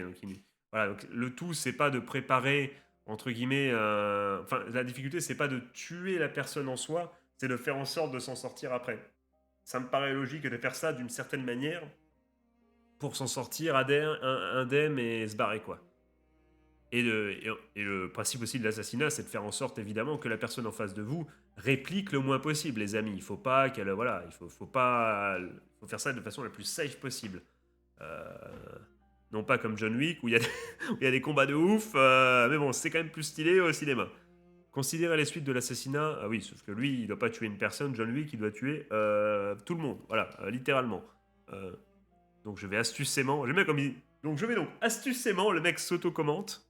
voilà. Donc, le tout, c'est pas de préparer entre guillemets. Enfin, la difficulté, c'est pas de tuer la personne en soi, c'est de faire en sorte de s'en sortir après. Ça me paraît logique de faire ça d'une certaine manière pour s'en sortir indemne et se barrer quoi. Et le principe aussi de l'assassinat, c'est de faire en sorte évidemment que la personne en face de vous réplique le moins possible, les amis. Il faut pas qu'elle, voilà, faut pas, faut faire ça de façon la plus safe possible. Euh, non pas comme John Wick où il y a où il y a des combats de ouf, mais bon, c'est quand même plus stylé au cinéma. Considérer les suites de l'assassinat, ah oui, sauf que lui, il doit pas tuer une personne, John Wick, il doit tuer tout le monde, voilà, littéralement. Euh, donc je vais astucieusement, j'aime bien comme il... Donc je vais donc astucieusement, le mec s'auto-commente.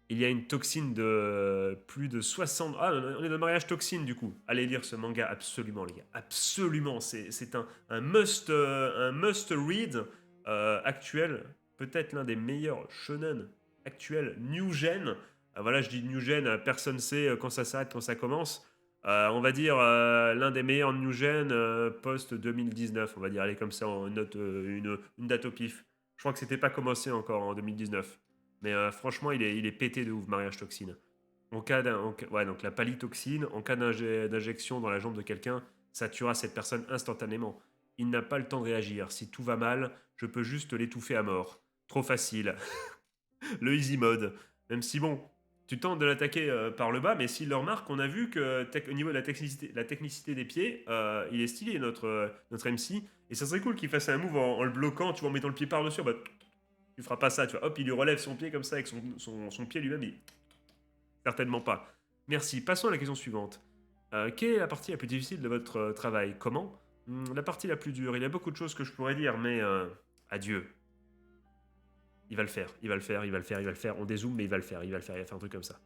Il y a une toxine de plus de 60... Ah, on est dans le mariage toxine du coup. Allez lire ce manga absolument les gars, absolument. C'est un must read actuel, peut-être l'un des meilleurs shonen actuels, new gen. Voilà, je dis new gen, personne sait quand ça s'arrête, quand ça commence. On va dire l'un des meilleurs new gen post 2019, on va dire. Allez, comme ça, on note une date au pif. Je crois que c'était pas commencé encore en 2019. Mais franchement, il est pété de ouf, mariage toxine. Ouais, donc la palitoxine, en cas d'injection dans la jambe de quelqu'un, ça tuera cette personne instantanément. Il n'a pas le temps de réagir. Si tout va mal, je peux juste l'étouffer à mort. Trop facile. Le easy mode. Même si bon, tu tentes de l'attaquer par le bas, mais s'il le remarque, on a vu que au niveau de la technicité des pieds, il est stylé notre MC. Et ça serait cool qu'il fasse un move en le bloquant, tu vois, en mettant le pied par-dessus. Bah, tu feras pas ça, tu vois. Hop, il lui relève son pied comme ça avec son pied lui-même. Certainement pas. Merci. Passons à la question suivante. Quelle est la partie la plus difficile de votre travail? Comment? La partie la plus dure. Il y a beaucoup de choses que je pourrais dire, mais adieu. Il va le faire, il va le faire, il va le faire, il va le faire. On dézoome, mais il va le faire, il va le faire, il va faire un truc comme ça.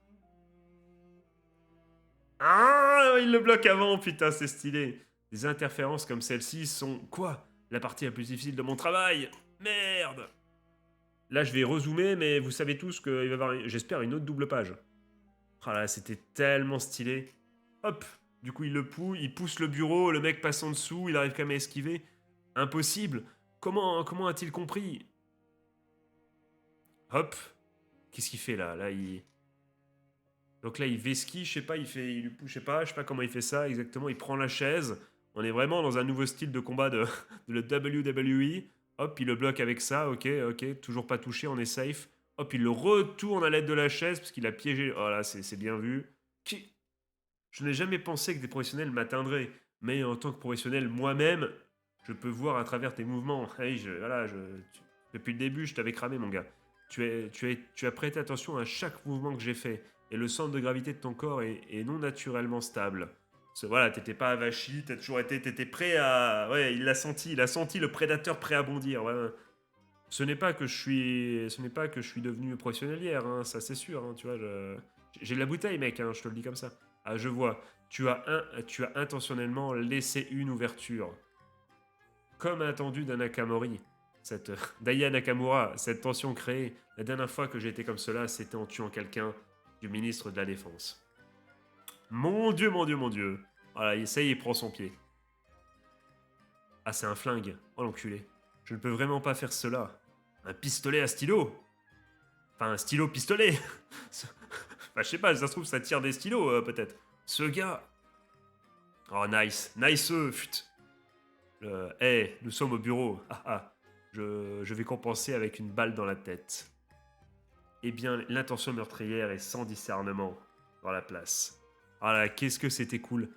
Ah, il le bloque avant, putain, c'est stylé. Des interférences comme celle-ci sont quoi? La partie la plus difficile de mon travail. Merde. Là, je vais rezoomer, mais vous savez tous qu'il va y avoir, j'espère, une autre double page. Ah là, c'était tellement stylé. Hop, du coup, il pousse le bureau, le mec passe en dessous, il arrive quand même à esquiver. Impossible. Comment a-t-il compris? Hop. Qu'est-ce qu'il fait là? Donc là, il vesquille, je sais pas, je sais pas comment il fait ça exactement. Il prend la chaise. On est vraiment dans un nouveau style de combat de la WWE. Hop, il le bloque avec ça. Ok, ok. Toujours pas touché, on est safe. Hop, il le retourne à l'aide de la chaise parce qu'il a piégé. Oh là, c'est bien vu. Je n'ai jamais pensé que des professionnels m'atteindraient. Mais en tant que professionnel moi-même, je peux voir à travers tes mouvements. Hey, depuis le début, je t'avais cramé, mon gars. Tu as prêté attention à chaque mouvement que j'ai fait. Et le centre de gravité de ton corps est non naturellement stable. Voilà, t'étais pas avachi, t'étais prêt à. Ouais, il a senti le prédateur prêt à bondir. Ouais. Ce n'est pas que je suis devenu professionnel hier, hein, ça c'est sûr. Hein, tu vois, j'ai de la bouteille, mec. Hein, je te le dis comme ça. Ah, je vois. Tu as intentionnellement laissé une ouverture. Comme attendu d'un Nakamori, Daya Nakamura, cette tension créée, la dernière fois que j'ai été comme cela, c'était en tuant quelqu'un du ministre de la Défense. Mon dieu, mon dieu, mon dieu. Voilà, ça y est, il prend son pied. Ah, c'est un flingue. Oh l'enculé. Je ne peux vraiment pas faire cela. Un pistolet à stylo. Enfin, un stylo pistolet. Enfin, je sais pas, ça se trouve, ça tire des stylos, peut-être. Ce gars. Oh, nice. Nice, fut. Hey, nous sommes au bureau. Ah, ah. Je vais compenser avec une balle dans la tête. Eh bien, l'intention meurtrière est sans discernement dans la place. Ah là, qu'est-ce que c'était cool.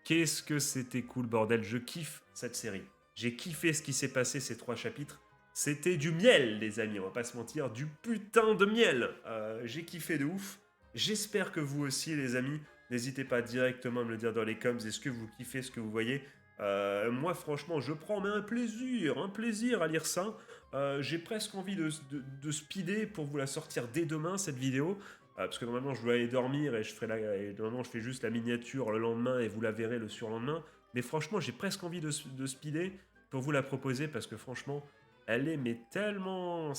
Qu'est-ce que c'était cool, bordel. Je kiffe cette série. J'ai kiffé ce qui s'est passé ces 3 chapitres. C'était du miel, les amis, on va pas se mentir. Du putain de miel. J'ai kiffé de ouf. J'espère que vous aussi, les amis. N'hésitez pas directement à me le dire dans les coms. Est-ce que vous kiffez ce que vous voyez? Moi, franchement, je prends mais un plaisir à lire ça. J'ai presque envie de speeder pour vous la sortir dès demain, cette vidéo. Parce que normalement, je dois aller dormir et normalement, je fais juste la miniature le lendemain et vous la verrez le surlendemain. Mais franchement, j'ai presque envie de speeder pour vous la proposer parce que franchement, elle est mais tellement.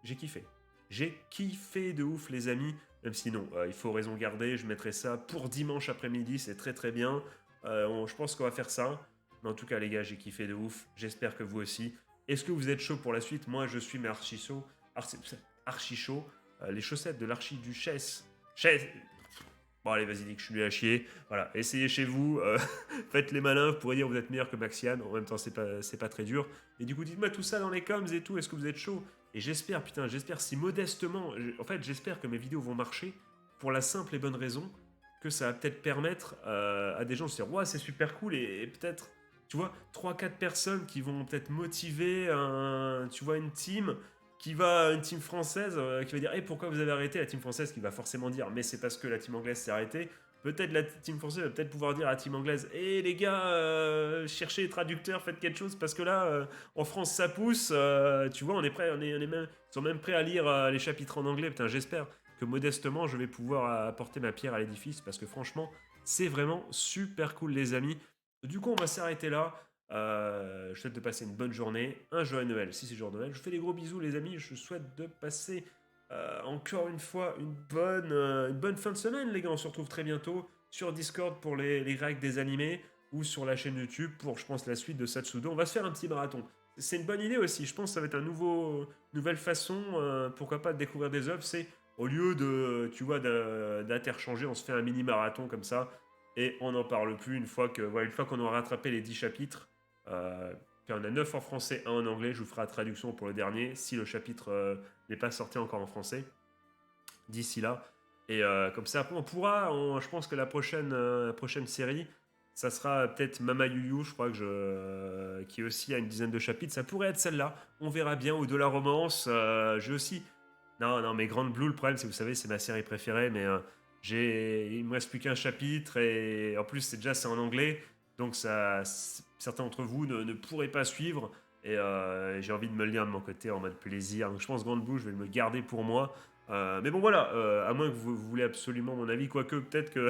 J'ai kiffé. J'ai kiffé de ouf, les amis. Même si non, il faut raison garder. Je mettrai ça pour dimanche après-midi, c'est très très bien. Je pense qu'on va faire ça. Mais en tout cas, les gars, j'ai kiffé de ouf. J'espère que vous aussi. Est-ce que vous êtes chaud pour la suite? Moi, je suis mais archi chaud. Archi chaud. Les chaussettes de l'archiduchesse. Bon, allez, vas-y, dis que je suis nul à chier. Voilà, essayez chez vous. Faites les malins. Vous pourrez dire que vous êtes meilleur que Maxian. En même temps, c'est pas très dur. Et du coup, dites-moi tout ça dans les coms et tout. Est-ce que vous êtes chaud? Et j'espère, putain, j'espère si modestement. En fait, j'espère que mes vidéos vont marcher pour la simple et bonne raison que ça va peut-être permettre à des gens de se dire, ouais, c'est super cool et peut-être, tu vois, 3 4 personnes qui vont peut-être motiver tu vois, une team française qui va dire, hey, pourquoi vous avez arrêté? La team française qui va forcément dire, mais c'est parce que la team anglaise s'est arrêtée. Peut-être la team française va peut-être pouvoir dire à la team anglaise, hé les gars, cherchez les traducteurs, faites quelque chose parce que là, en France ça pousse, tu vois, on est prêt, on est même, ils sont même prêts à lire les chapitres en anglais. Putain, j'espère que modestement je vais pouvoir apporter ma pierre à l'édifice parce que franchement, c'est vraiment super cool, les amis. Du coup, on va s'arrêter là. Je vous souhaite de passer une bonne journée, un joyeux Noël si c'est jour de Noël. Je vous fais des gros bisous, les amis. Je vous souhaite de passer encore une fois une bonne fin de semaine, les gars. On se retrouve très bientôt sur Discord pour les réacts des animés, ou sur la chaîne YouTube pour, je pense, la suite de Satsudo. On va se faire un petit marathon. C'est une bonne idée aussi, je pense que ça va être nouvelle façon, pourquoi pas, de découvrir des œuvres, c'est au lieu de, tu vois, d'interchanger, on se fait un mini marathon comme ça, et on n'en parle plus une fois qu'on aura rattrapé les 10 chapitres. Puis on a 9 en français, un en anglais, je vous ferai la traduction pour le dernier, si le chapitre n'est pas sorti encore en français, d'ici là. Et comme ça, on pourra, je pense que la prochaine série, ça sera peut-être Mama Yu Yu, je crois que qui aussi a une dizaine de chapitres. Ça pourrait être celle-là. On verra bien. Ou de la romance. J'ai aussi. Non, non, mais Grand Blue, le problème, c'est que vous savez, c'est ma série préférée, mais il me reste plus qu'un chapitre et en plus, c'est en anglais, donc certains d'entre vous ne pourraient pas suivre. Et j'ai envie de me le lire de mon côté en mode plaisir. Donc je pense Grande Blue, je vais le me garder pour moi. Mais bon voilà, à moins que vous voulez absolument mon avis, quoique peut-être que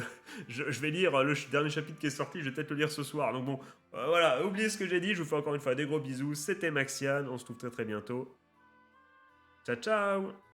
je vais lire le dernier chapitre qui est sorti, je vais peut-être le lire ce soir. Donc bon, voilà, oubliez ce que j'ai dit, je vous fais encore une fois des gros bisous, c'était Maxian, on se trouve très très bientôt. Ciao ciao.